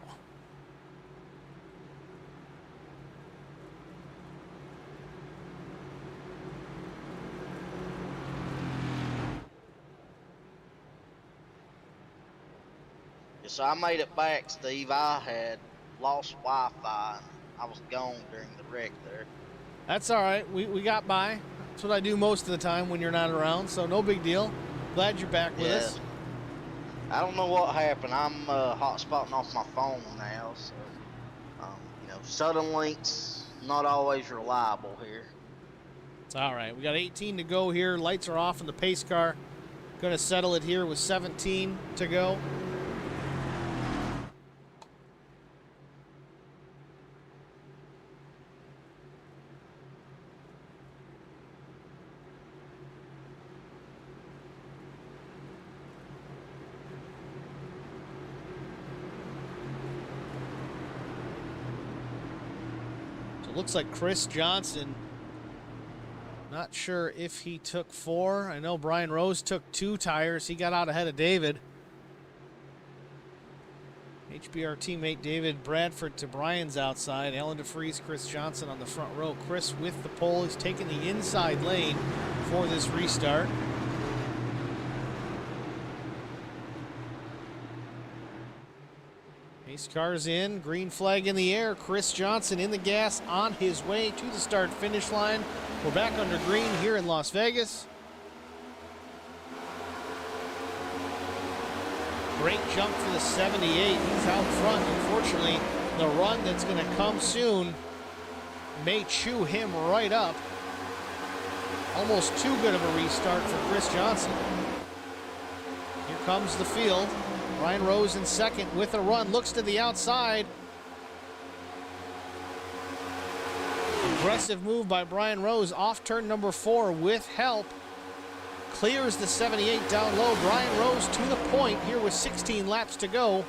So I made it back, Steve. I had lost Wi-Fi and I was gone during the wreck there. That's all right. We got by. That's what I do most of the time when you're not around, so no big deal. Glad you're back with us. I don't know what happened. I'm hotspotting off my phone now, so you know, sudden links not always reliable here. It's all right. We got 18 to go here. Lights are off in the pace car. Going to settle it here with 17 to go. Looks like Chris Johnson, not sure if he took 4. I know Brian Rose took 2 tires. He got out ahead of David. HBR teammate David Bradford to Brian's outside. Alan DeFries, Chris Johnson on the front row. Chris with the pole. He's taking the inside lane for this restart. Pace car's in, green flag in the air. Chris Johnson in the gas on his way to the start-finish line. We're back under green here in Las Vegas. Great jump for the 78. He's out front. Unfortunately, the run that's going to come soon may chew him right up. Almost too good of a restart for Chris Johnson. Here comes the field. Brian Rose in second with a run, looks to the outside. Aggressive move by Brian Rose off turn number 4 with help. Clears the 78 down low. Brian Rose to the point here with 16 laps to go.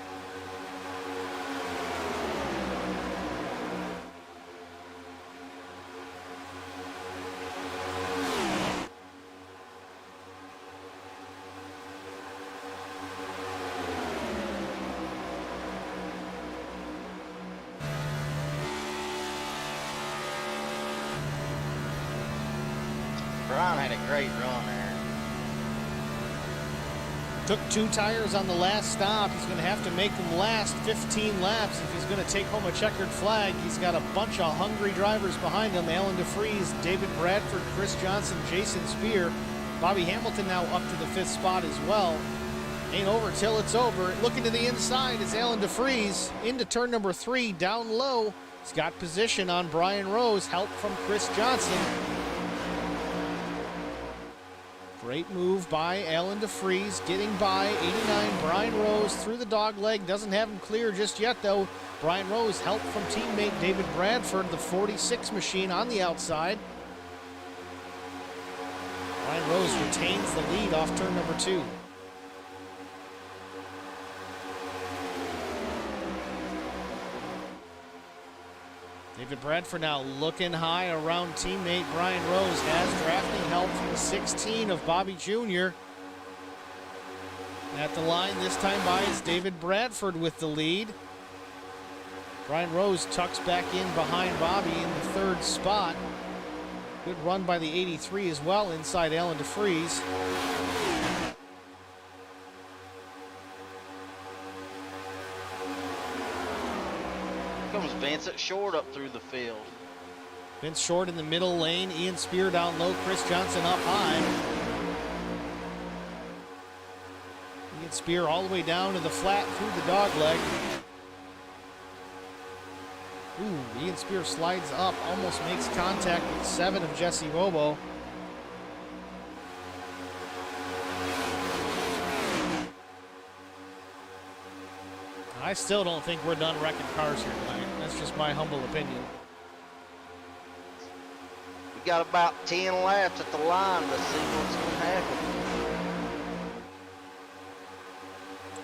Brian had a great run there. Took 2 tires on the last stop. He's going to have to make them last 15 laps if he's going to take home a checkered flag. He's got a bunch of hungry drivers behind him. Alan DeFries, David Bradford, Chris Johnson, Jason Spear. Bobby Hamilton now up to the 5th spot as well. Ain't over till it's over. Looking to the inside is Alan DeFries into turn number 3, down low. He's got position on Brian Rose. Help from Chris Johnson. Great move by Alan DeFries, getting by 89 Brian Rose through the dog leg. Doesn't have him clear just yet, though. Brian Rose help from teammate David Bradford, the 46 machine on the outside. Brian Rose retains the lead off turn number 2. David Bradford now looking high around teammate Brian Rose. Has drafting help from the 16 of Bobby Jr. At the line this time by is David Bradford with the lead. Brian Rose tucks back in behind Bobby in the 3rd spot. Good run by the 83 as well inside Alan DeFries. Comes Vincent Short up through the field. Vince Short in the middle lane. Ian Spear down low. Chris Johnson up high. Ian Spear all the way down to the flat through the dog leg. Ooh, Ian Spear slides up, almost makes contact with 7 of Jesse Bobo. I still don't think we're done wrecking cars here tonight. That's just my humble opinion. We got about 10 laps at the line. Let's see what's going to happen.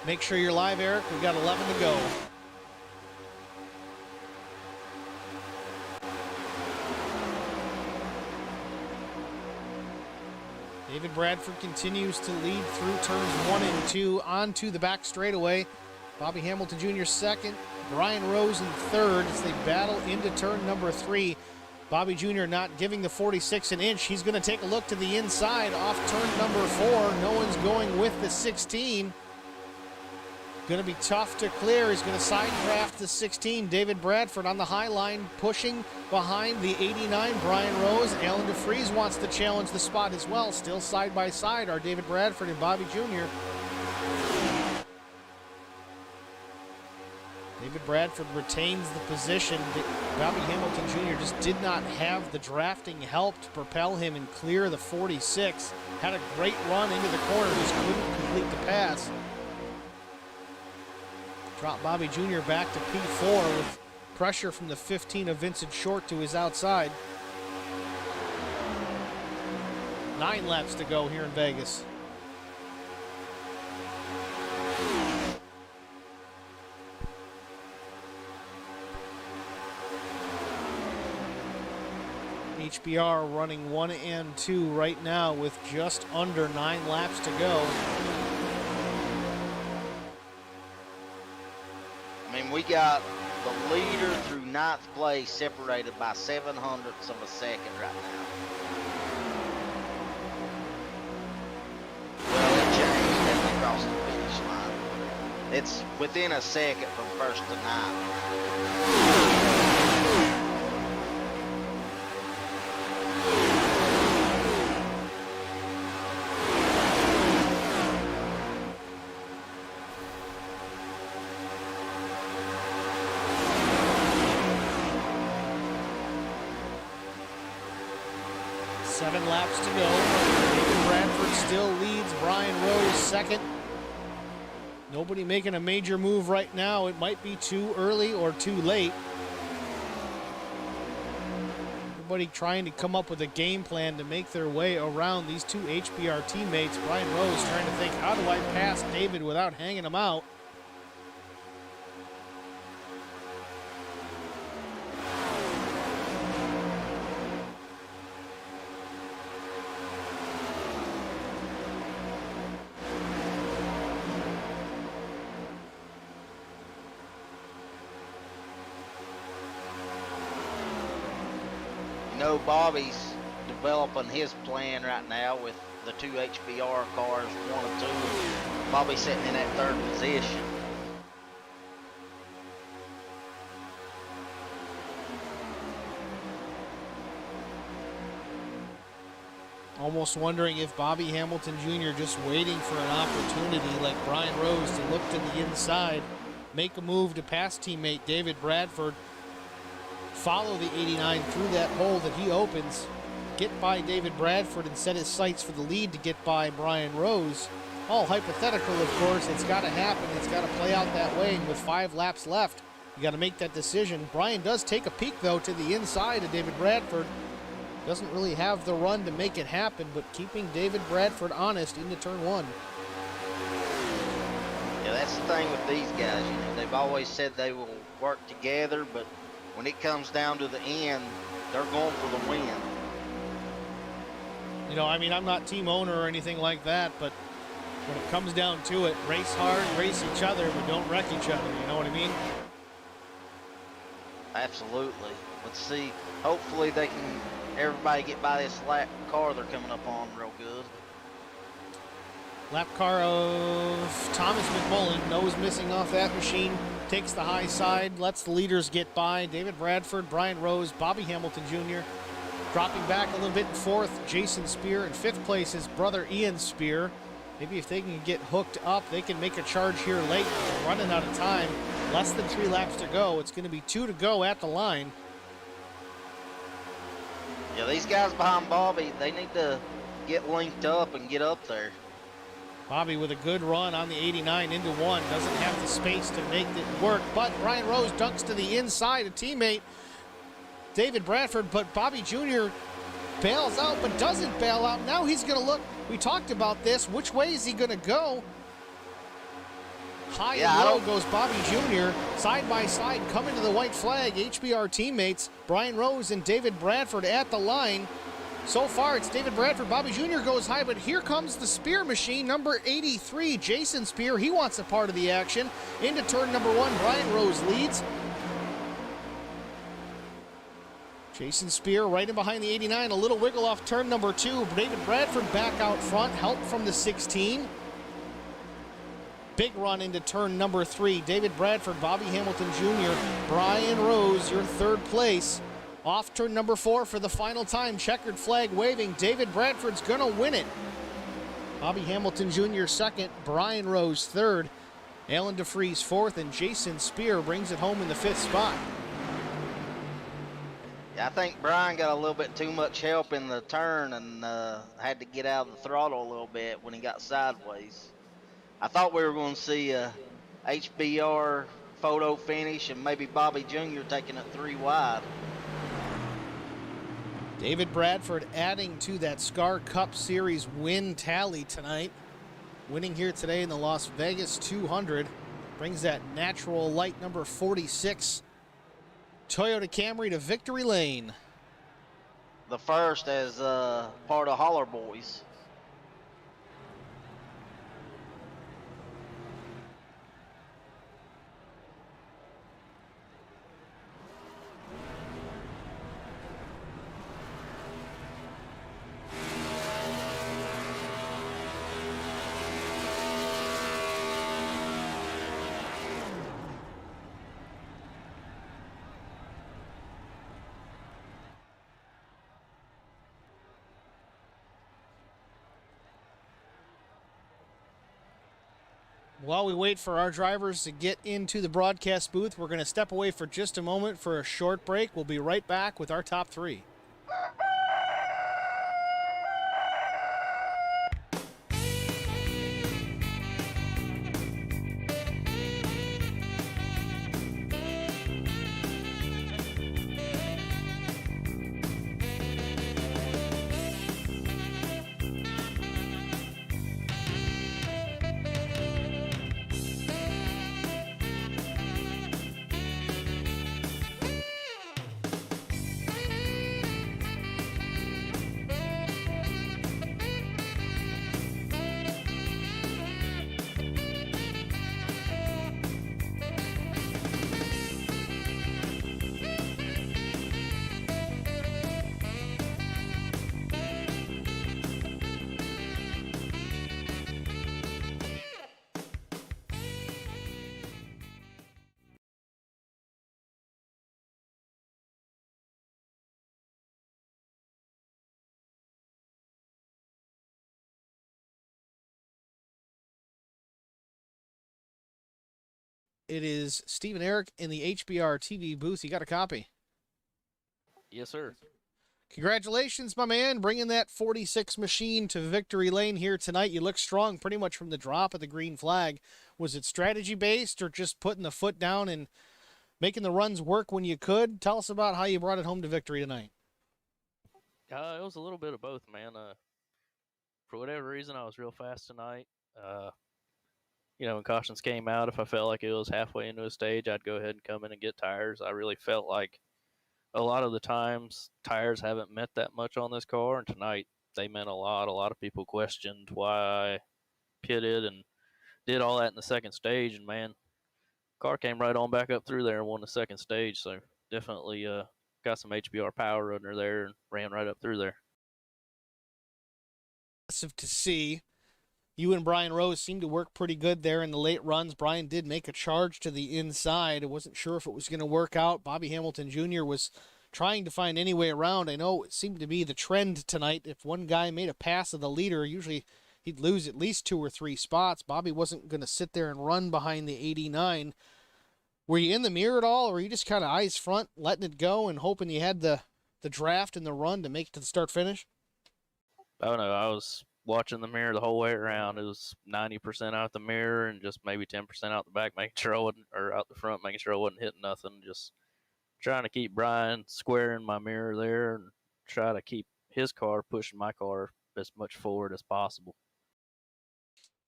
Make sure you're live, Eric. We've got 11 to go. David Bradford continues to lead through turns 1 and 2 onto the back straightaway. Bobby Hamilton Jr. second, Brian Rose in 3rd as they battle into turn number 3. Bobby Jr. not giving the 46 an inch. He's going to take a look to the inside off turn number 4. No one's going with the 16. Going to be tough to clear. He's going to side draft the 16. David Bradford on the high line, pushing behind the 89, Brian Rose. Alan DeFries wants to challenge the spot as well. Still side by side are David Bradford and Bobby Jr. David Bradford retains the position. Bobby Hamilton Jr. just did not have the drafting help to propel him and clear the 46. Had a great run into the corner, just couldn't complete the pass. Dropped Bobby Jr. back to P4 with pressure from the 15 of Vincent Short to his outside. 9 laps to go here in Vegas. HBR running 1 and 2 right now with just under 9 laps to go. I mean, we got the leader through 9th place separated by 0.07 of a second right now. Well, it changed as they crossed the finish line. It's within a second from 1st to 9th. Seven laps to go. David Bradford still leads. Brian Rose second. Nobody making a major move right now. It might be too early or too late. Everybody trying to come up with a game plan to make their way around these two HBR teammates. Brian Rose trying to think, how do I pass David without hanging him out? know Bobby's developing his plan right now with the two HBR cars, 1 and 2. And Bobby's sitting in that 3rd position. Almost wondering if Bobby Hamilton Jr. just waiting for an opportunity like Brian Rose to look to the inside, make a move to pass teammate David Bradford, follow the 89 through that hole that he opens, get by David Bradford and set his sights for the lead to get by Brian Rose. All hypothetical, of course. It's got to happen. It's got to play out that way. And with 5 laps left, you got to make that decision. Brian does take a peek, though, to the inside of David Bradford. Doesn't really have the run to make it happen, but keeping David Bradford honest into turn 1. Yeah, that's the thing with these guys. You know, they've always said they will work together, but when it comes down to the end, they're going for the win. You know, I mean, I'm not team owner or anything like that, but when it comes down to it, race hard, race each other, but don't wreck each other. You know what I mean? Absolutely. Let's see. Hopefully they can, everybody get by this lap car they're coming up on real good. Lap car of Thomas McMullen, nose missing off that machine, takes the high side, lets the leaders get by. David Bradford, Brian Rose, Bobby Hamilton Jr. Dropping back a little bit in 4th, Jason Spear. In 5th place, his brother Ian Spear. Maybe if they can get hooked up, they can make a charge here late. They're running out of time. Less than 3 laps to go. It's going to be 2 to go at the line. Yeah, these guys behind Bobby, they need to get linked up and get up there. Bobby with a good run on the 89 into 1. Doesn't have the space to make it work, but Brian Rose dunks to the inside. A teammate, David Bradford, but Bobby Jr. bails out, but doesn't bail out. Now he's going to look. We talked about this. Which way is he going to go? High and low goes Bobby Jr. Side by side, coming to the white flag. HBR teammates, Brian Rose and David Bradford at the line. So far, it's David Bradford. Bobby Jr. goes high, but here comes the Spear machine, number 83, Jason Spear. He wants a part of the action. Into turn number 1, Brian Rose leads. Jason Spear right in behind the 89. A little wiggle off turn number 2. David Bradford back out front. Help from the 16. big run into turn number 3. David Bradford, Bobby Hamilton Jr., Brian Rose, your third place. Off turn number 4 for the final time. Checkered flag waving. David Bradford's going to win it. Bobby Hamilton Jr. second, Brian Rose third, Alan DeFries fourth, and Jason Spear brings it home in the 5th spot. Yeah, I think Brian got a little bit too much help in the turn and had to get out of the throttle a little bit when he got sideways. I thought we were going to see a HBR photo finish and maybe Bobby Jr. taking it 3 wide. David Bradford adding to that SCAR Cup Series win tally tonight. Winning here today in the Las Vegas 200. Brings that natural light number 46 Toyota Camry to victory lane. The first as part of Holler Boys. While we wait for our drivers to get into the broadcast booth, we're going to step away for just a moment for a short break. We'll be right back with our top 3. It is Stephen Eric in the HBR TV booth. You got a copy? Yes, sir. Congratulations, my man, bringing that 46 machine to victory lane here tonight. You look strong pretty much from the drop of the green flag. Was it strategy based or just putting the foot down and making the runs work when you could? Tell us about how you brought it home to victory tonight. It was a little bit of both, man. For whatever reason, I was real fast tonight. When cautions came out, if I felt like it was halfway into a stage, I'd go ahead and come in and get tires. I really felt like a lot of the times tires haven't meant that much on this car, and tonight they meant a lot. A lot of people questioned why I pitted and did all that in the second stage, and man, car came right on back up through there and won the second stage. So definitely got some HBR power under there and ran right up through there. Impressive to see. You and Brian Rose seemed to work pretty good there in the late runs. Brian did make a charge to the inside. I wasn't sure if it was going to work out. Bobby Hamilton Jr. was trying to find any way around. I know it seemed to be the trend tonight. If one guy made a pass of the leader, usually he'd lose at least 2 or 3 spots. Bobby wasn't going to sit there and run behind the 89. Were you in the mirror at all, or were you just kind of eyes front, letting it go and hoping you had the draft and the run to make it to the start-finish? Oh, no, I was watching the mirror the whole way around. It was 90% out the mirror and just maybe 10% out the back, making sure I wasn't, or out the front, making sure I wasn't hitting nothing. Just trying to keep Brian square in my mirror there and try to keep his car pushing my car as much forward as possible.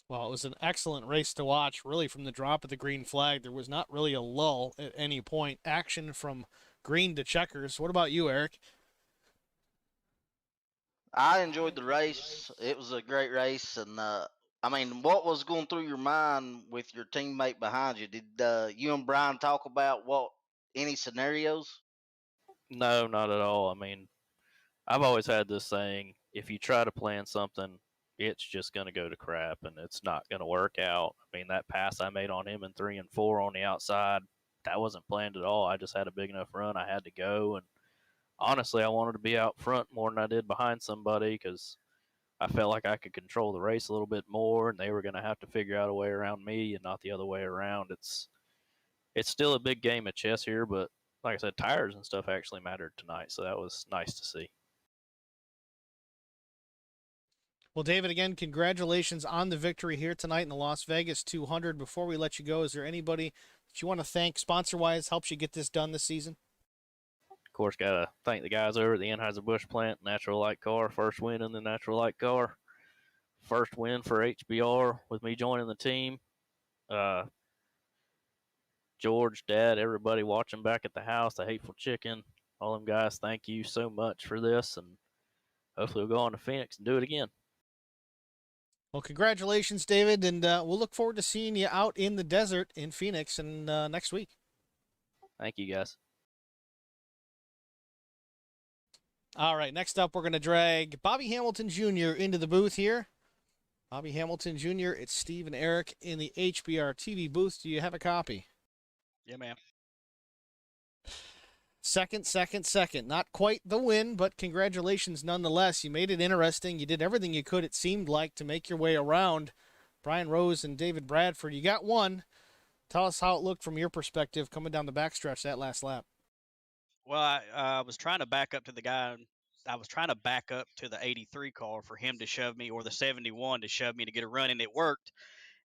Well, it was an excellent race to watch, really, from the drop of the green flag. There was not really a lull at any point. Action from green to checkers. What about you, Eric? I enjoyed the race. It was a great race, and what was going through your mind with your teammate behind you? Did you and Brian talk about any scenarios? No, not at all. I mean, I've always had this saying, if you try to plan something it's just going to go to crap and it's not going to work out. I mean, that pass I made on him in 3 and 4 on the outside, that wasn't planned at all. I just had a big enough run. I had to go. And honestly, I wanted to be out front more than I did behind somebody because I felt like I could control the race a little bit more, and they were going to have to figure out a way around me and not the other way around. It's still a big game of chess here, but like I said, tires and stuff actually mattered tonight, so that was nice to see. Well, David, again, congratulations on the victory here tonight in the Las Vegas 200. Before we let you go, is there anybody that you want to thank sponsor-wise helps you get this done this season? Of course, got to thank the guys over at the Anheuser-Busch plant, Natural Light Car, first win in the Natural Light Car. First win for HBR with me joining the team. George, Dad, everybody watching back at the house, the Hateful Chicken, all them guys, thank you so much for this, and hopefully we'll go on to Phoenix and do it again. Well, congratulations, David, and we'll look forward to seeing you out in the desert in Phoenix and next week. Thank you, guys. All right, next up, we're going to drag Bobby Hamilton Jr. into the booth here. Bobby Hamilton Jr., it's Steve and Eric in the HBR TV booth. Do you have a copy? Yeah, man. Second. Not quite the win, but congratulations nonetheless. You made it interesting. You did everything you could, it seemed like, to make your way around Brian Rose and David Bradford. You got one. Tell us how it looked from your perspective coming down the backstretch that last lap. Well, I was trying to back up to the guy. I was trying to back up to the 83 car for him to shove me, or the 71 to shove me to get a run, and it worked.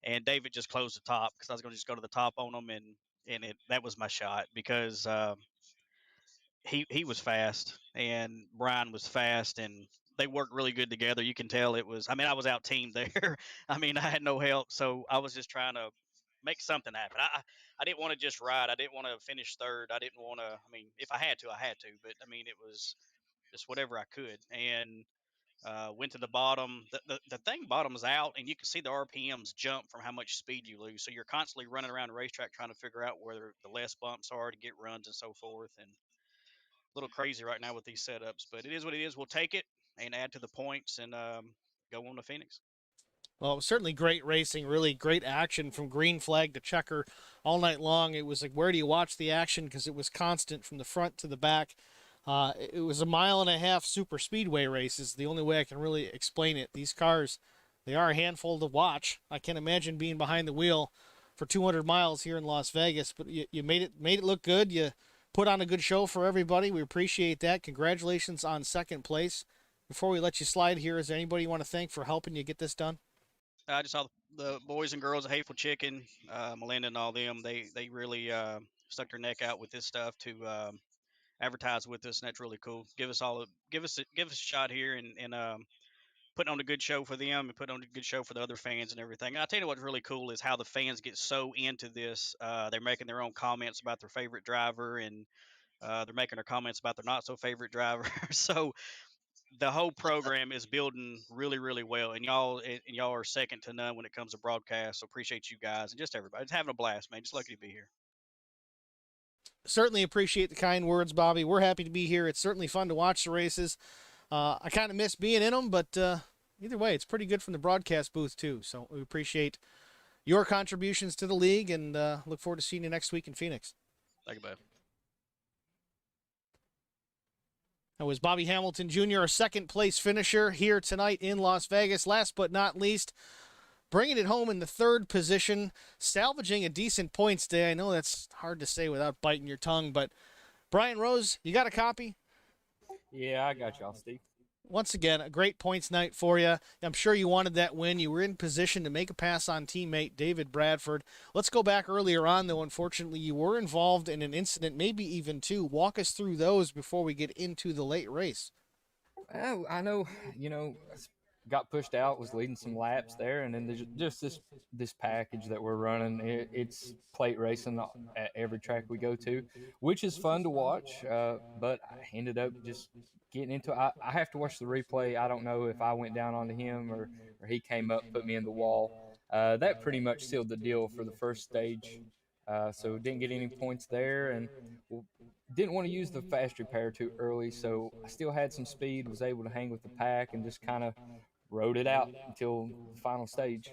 And David just closed the top because I was going to just go to the top on him, and that was my shot because he was fast and Brian was fast, and they worked really good together. You can tell it was. I mean, I was out teamed there. I mean, I had no help, so I was just trying to make something happen. I didn't want to just ride. I didn't want to finish third. I didn't want to. I mean, if I had to, I had to. But I mean, it was just whatever I could, and went to the bottom. The thing bottoms out, and you can see the RPMs jump from how much speed you lose. So you're constantly running around the racetrack trying to figure out where the less bumps are to get runs and so forth. And a little crazy right now with these setups, but it is what it is. We'll take it and add to the points and go on to Phoenix. Well, it was certainly great racing, really great action from green flag to checker all night long. It was like, where do you watch the action? Because it was constant from the front to the back. It was a 1.5 mile super speedway race is the only way I can really explain it. These cars, they are a handful to watch. I can't imagine being behind the wheel for 200 miles here in Las Vegas, but you made it look good. You put on a good show for everybody. We appreciate that. Congratulations on second place. Before we let you slide here, is there anybody you want to thank for helping you get this done? I just saw the boys and girls at Hateful Chicken, Melinda and all them. They really stuck their neck out with this stuff to advertise with us, and that's really cool. Give us a shot here and putting on a good show for them and putting on a good show for the other fans and everything. And I'll tell you what's really cool is how the fans get so into this. They're making their own comments about their favorite driver, and they're making their comments about their not so favorite driver. So the whole program is building really, really well, and y'all are second to none when it comes to broadcast. So appreciate you guys and just everybody. It's having a blast, man. Just lucky to be here. Certainly appreciate the kind words, Bobby. We're happy to be here. It's certainly fun to watch the races. I kind of miss being in them, but either way, it's pretty good from the broadcast booth too. So we appreciate your contributions to the league and look forward to seeing you next week in Phoenix. Thank you, bud. That was Bobby Hamilton Jr., a second-place finisher here tonight in Las Vegas. Last but not least, bringing it home in the third position, salvaging a decent points day. I know that's hard to say without biting your tongue, but Brian Rose, you got a copy? Yeah, I got y'all, Steve. Once again, a great points night for you. I'm sure you wanted that win. You were in position to make a pass on teammate David Bradford. Let's go back earlier on, though. Unfortunately, you were involved in an incident, maybe even two. Walk us through those before we get into the late race. Well, I know, got pushed out, was leading some laps there, and then there's just this package that we're running. It's plate racing at every track we go to, which is fun to watch, but I ended up just getting into it. I have to watch the replay. I don't know if I went down onto him or he came up, put me in the wall. That pretty much sealed the deal for the first stage. So didn't get any points there, and didn't want to use the fast repair too early, so I still had some speed, was able to hang with the pack and just kind of rode it out until the final stage.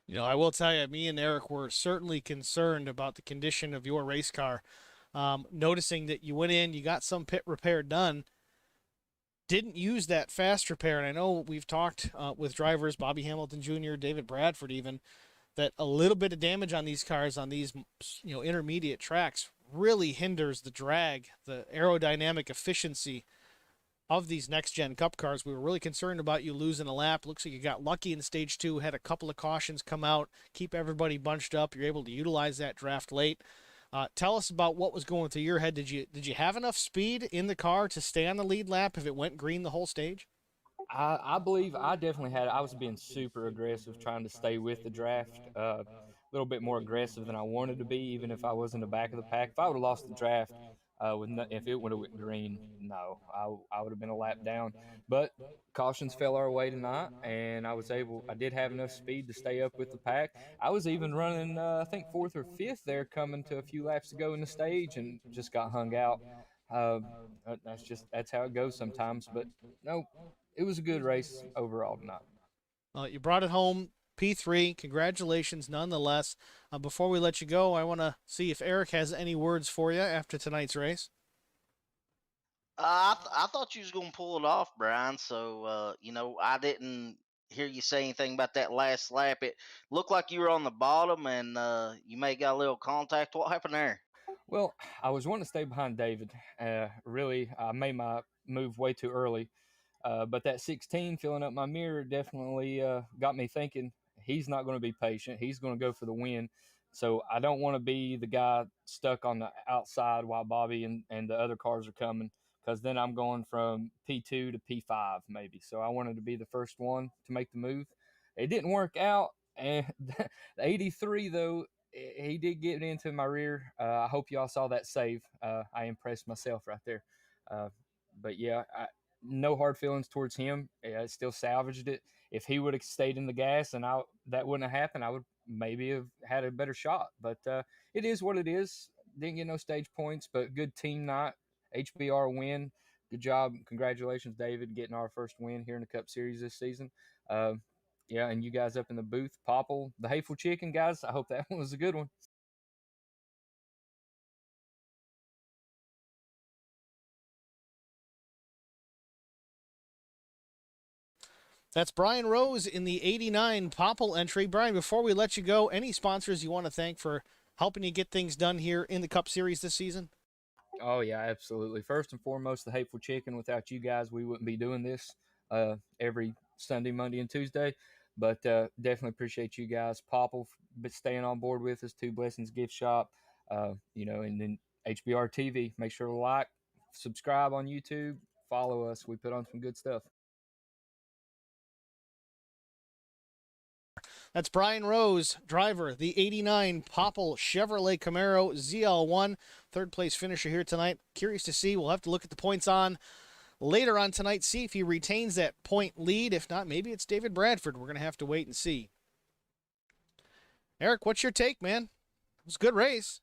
You know, I will tell you, me and Eric were certainly concerned about the condition of your race car. Noticing that you went in, you got some pit repair done, didn't use that fast repair. And I know we've talked with drivers, Bobby Hamilton Jr., David Bradford even, that a little bit of damage on these cars on these, you know, intermediate tracks really hinders the drag, the aerodynamic efficiency of these next-gen Cup cars. We were really concerned about you losing a lap. Looks like you got lucky in Stage 2, had a couple of cautions come out, keep everybody bunched up. You're able to utilize that draft late. Tell us about what was going through your head. Did you have enough speed in the car to stay on the lead lap if it went green the whole stage? I believe I definitely had. I was being super aggressive, trying to stay with the draft. A little bit more aggressive than I wanted to be, even if I was in the back of the pack. If I would have lost the draft, if it would have went green, no, I would have been a lap down. But cautions fell our way tonight, and I did have enough speed to stay up with the pack. I was even running, I think, fourth or fifth there, coming to a few laps to go in the stage, and just got hung out. Uh, that's how it goes sometimes. But no, it was a good race overall tonight. You brought it home, P3. Congratulations, nonetheless. Before we let you go, I want to see if Eric has any words for you after tonight's race. I thought you was gonna pull it off, Brian. So you know, I didn't hear you say anything about that last lap. It looked like you were on the bottom, and you may got a little contact. What happened there? Well, I was wanting to stay behind David. Really, I made my move way too early. But that 16 filling up my mirror definitely got me thinking he's not going to be patient. He's going to go for the win. So I don't want to be the guy stuck on the outside while Bobby and the other cars are coming, because then I'm going from P2 to P5 maybe. So I wanted to be the first one to make the move. It didn't work out. And the 83, though, he did get into my rear. I hope y'all saw that save. I impressed myself right there. But yeah, no hard feelings towards him. I still salvaged it. If he would have stayed in the gas and that wouldn't have happened, I would maybe have had a better shot. But it is what it is. Didn't get no stage points, but good team night. HBR win. Good job. Congratulations, David, getting our first win here in the Cup Series this season. Yeah, and you guys up in the booth, Popple, the Hateful Chicken, guys. I hope that one was a good one. That's Brian Rose in the 89 Popple entry. Brian, before we let you go, any sponsors you want to thank for helping you get things done here in the Cup Series this season? Oh, yeah, absolutely. First and foremost, the Hateful Chicken. Without you guys, we wouldn't be doing this every Sunday, Monday, and Tuesday. But definitely appreciate you guys. Popple staying on board with us. Two Blessings Gift Shop, and then HBR TV. Make sure to like, subscribe on YouTube, follow us. We put on some good stuff. That's Brian Rose, driver, the 89 Popple Chevrolet Camaro ZL1, third place finisher here tonight. Curious to see. We'll have to look at the points on later on tonight, see if he retains that point lead. If not, maybe it's David Bradford. We're going to have to wait and see. Eric, what's your take, man? It was a good race.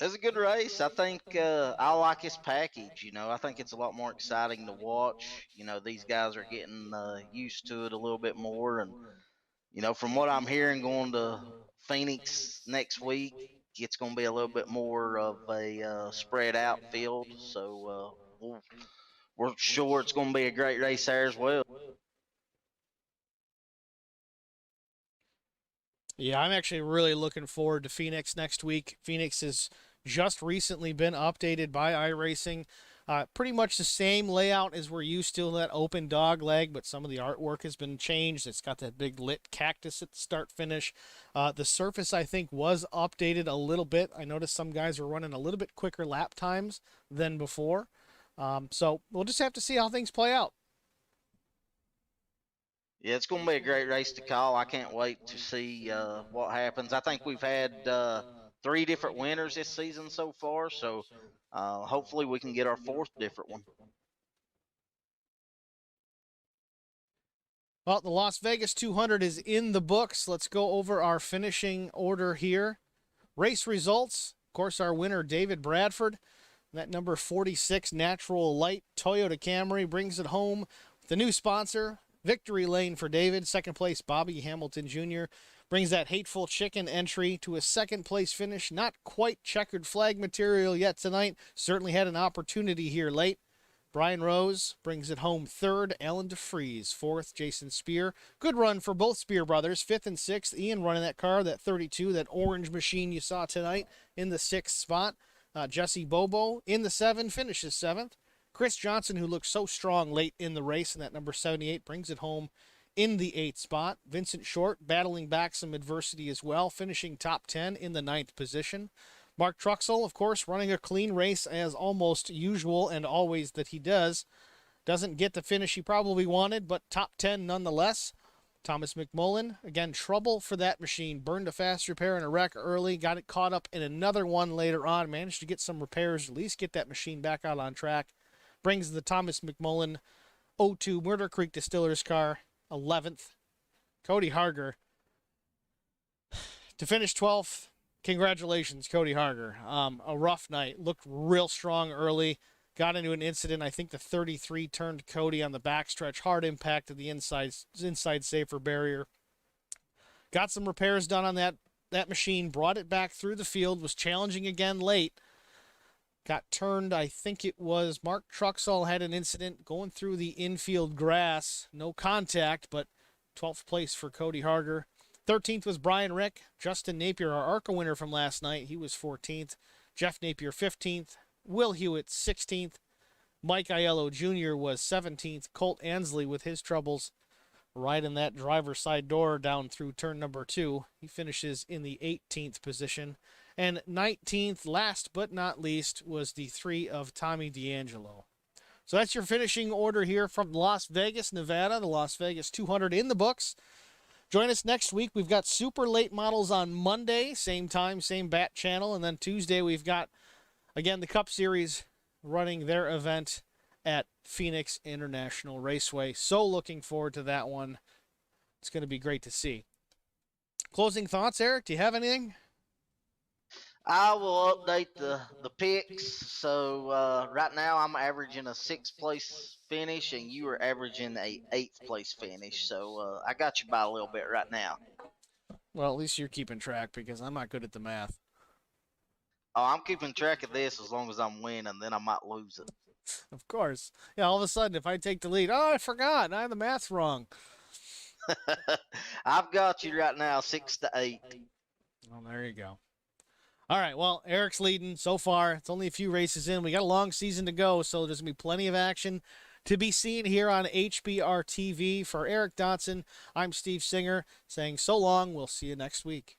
It was a good race. I think I like his package. You know, I think it's a lot more exciting to watch. You know, these guys are getting used to it a little bit more, and you know, from what I'm hearing, going to Phoenix next week, it's going to be a little bit more of a spread out field. So we're sure it's going to be a great race there as well. Yeah, I'm actually really looking forward to Phoenix next week. Phoenix has just recently been updated by iRacing. Pretty much the same layout as we're used to, that open dog leg, but some of the artwork has been changed. It's got that big lit cactus at the start finish. The surface, I think, was updated a little bit. I noticed some guys are running a little bit quicker lap times than before. So we'll just have to see how things play out. Yeah, it's going to be a great race to call. I can't wait to see what happens. I think we've had 3 different winners this season so far, so hopefully we can get our 4th different one. Well, the Las Vegas 200 is in the books. Let's go over our finishing order here. Race results. Of course, our winner, David Bradford. That number 46 Natural Light Toyota Camry brings it home with the new sponsor, Victory lane for David. Second place, Bobby Hamilton Jr. brings that hateful chicken entry to a second place finish. Not quite checkered flag material yet tonight. Certainly had an opportunity here late. Brian Rose brings it home third. Alan DeFries fourth. Jason Spear. Good run for both Spear brothers. Fifth and sixth. Ian running that car, that 32, that orange machine you saw tonight in the sixth spot. Jesse Bobo in the 7 finishes 7th. Chris Johnson, who looked so strong late in the race in that number 78, brings it home in the 8th spot. Vincent Short battling back some adversity as well, finishing top 10 in the 9th position. Mark Truxell, of course, running a clean race as almost usual and always that he does. Doesn't get the finish he probably wanted, but top 10 nonetheless. Thomas McMullen, again, trouble for that machine. Burned a fast repair and a wreck early. Got it caught up in another one later on. Managed to get some repairs, at least get that machine back out on track. Brings the Thomas McMullen 02 Murder Creek Distillers car 11th. Cody Harger to finish 12th. Congratulations, Cody Harger. A rough night. Looked real strong early. Got into an incident. I think the 33 turned Cody on the backstretch. Hard impact to the inside safer barrier. Got some repairs done on that machine. Brought it back through the field. Was challenging again late. Got turned. I think it was Mark Truxall had an incident going through the infield grass. No contact, but 12th place for Cody Harger. 13th was Brian Rick. Justin Napier, our ARCA winner from last night, he was 14th. Jeff Napier, 15th. Will Hewitt, 16th. Mike Aiello Jr. was 17th. Colt Ansley, with his troubles, right in that driver's side door down through turn number 2. He finishes in the 18th position. And 19th, last but not least, was the 3 of Tommy D'Angelo. So that's your finishing order here from Las Vegas, Nevada. The Las Vegas 200 in the books. Join us next week. We've got super late models on Monday, same time, same bat channel. And then Tuesday, we've got, again, the Cup Series running their event at Phoenix International Raceway. So looking forward to that one. It's going to be great to see. Closing thoughts, Eric? Do you have anything? I will update the picks. So right now I'm averaging a 6th place finish, and you are averaging a 8th place finish. So I got you by a little bit right now. Well, at least you're keeping track because I'm not good at the math. Oh, I'm keeping track of this as long as I'm winning. Then I might lose it. Of course. Yeah, all of a sudden, if I take the lead, I forgot. I have the math wrong. I've got you right now, 6 to 8. Well, there you go. All right, well, Eric's leading so far. It's only a few races in. We got a long season to go, so there's going to be plenty of action to be seen here on HBR TV. For Eric Dotson, I'm Steve Singer saying so long. We'll see you next week.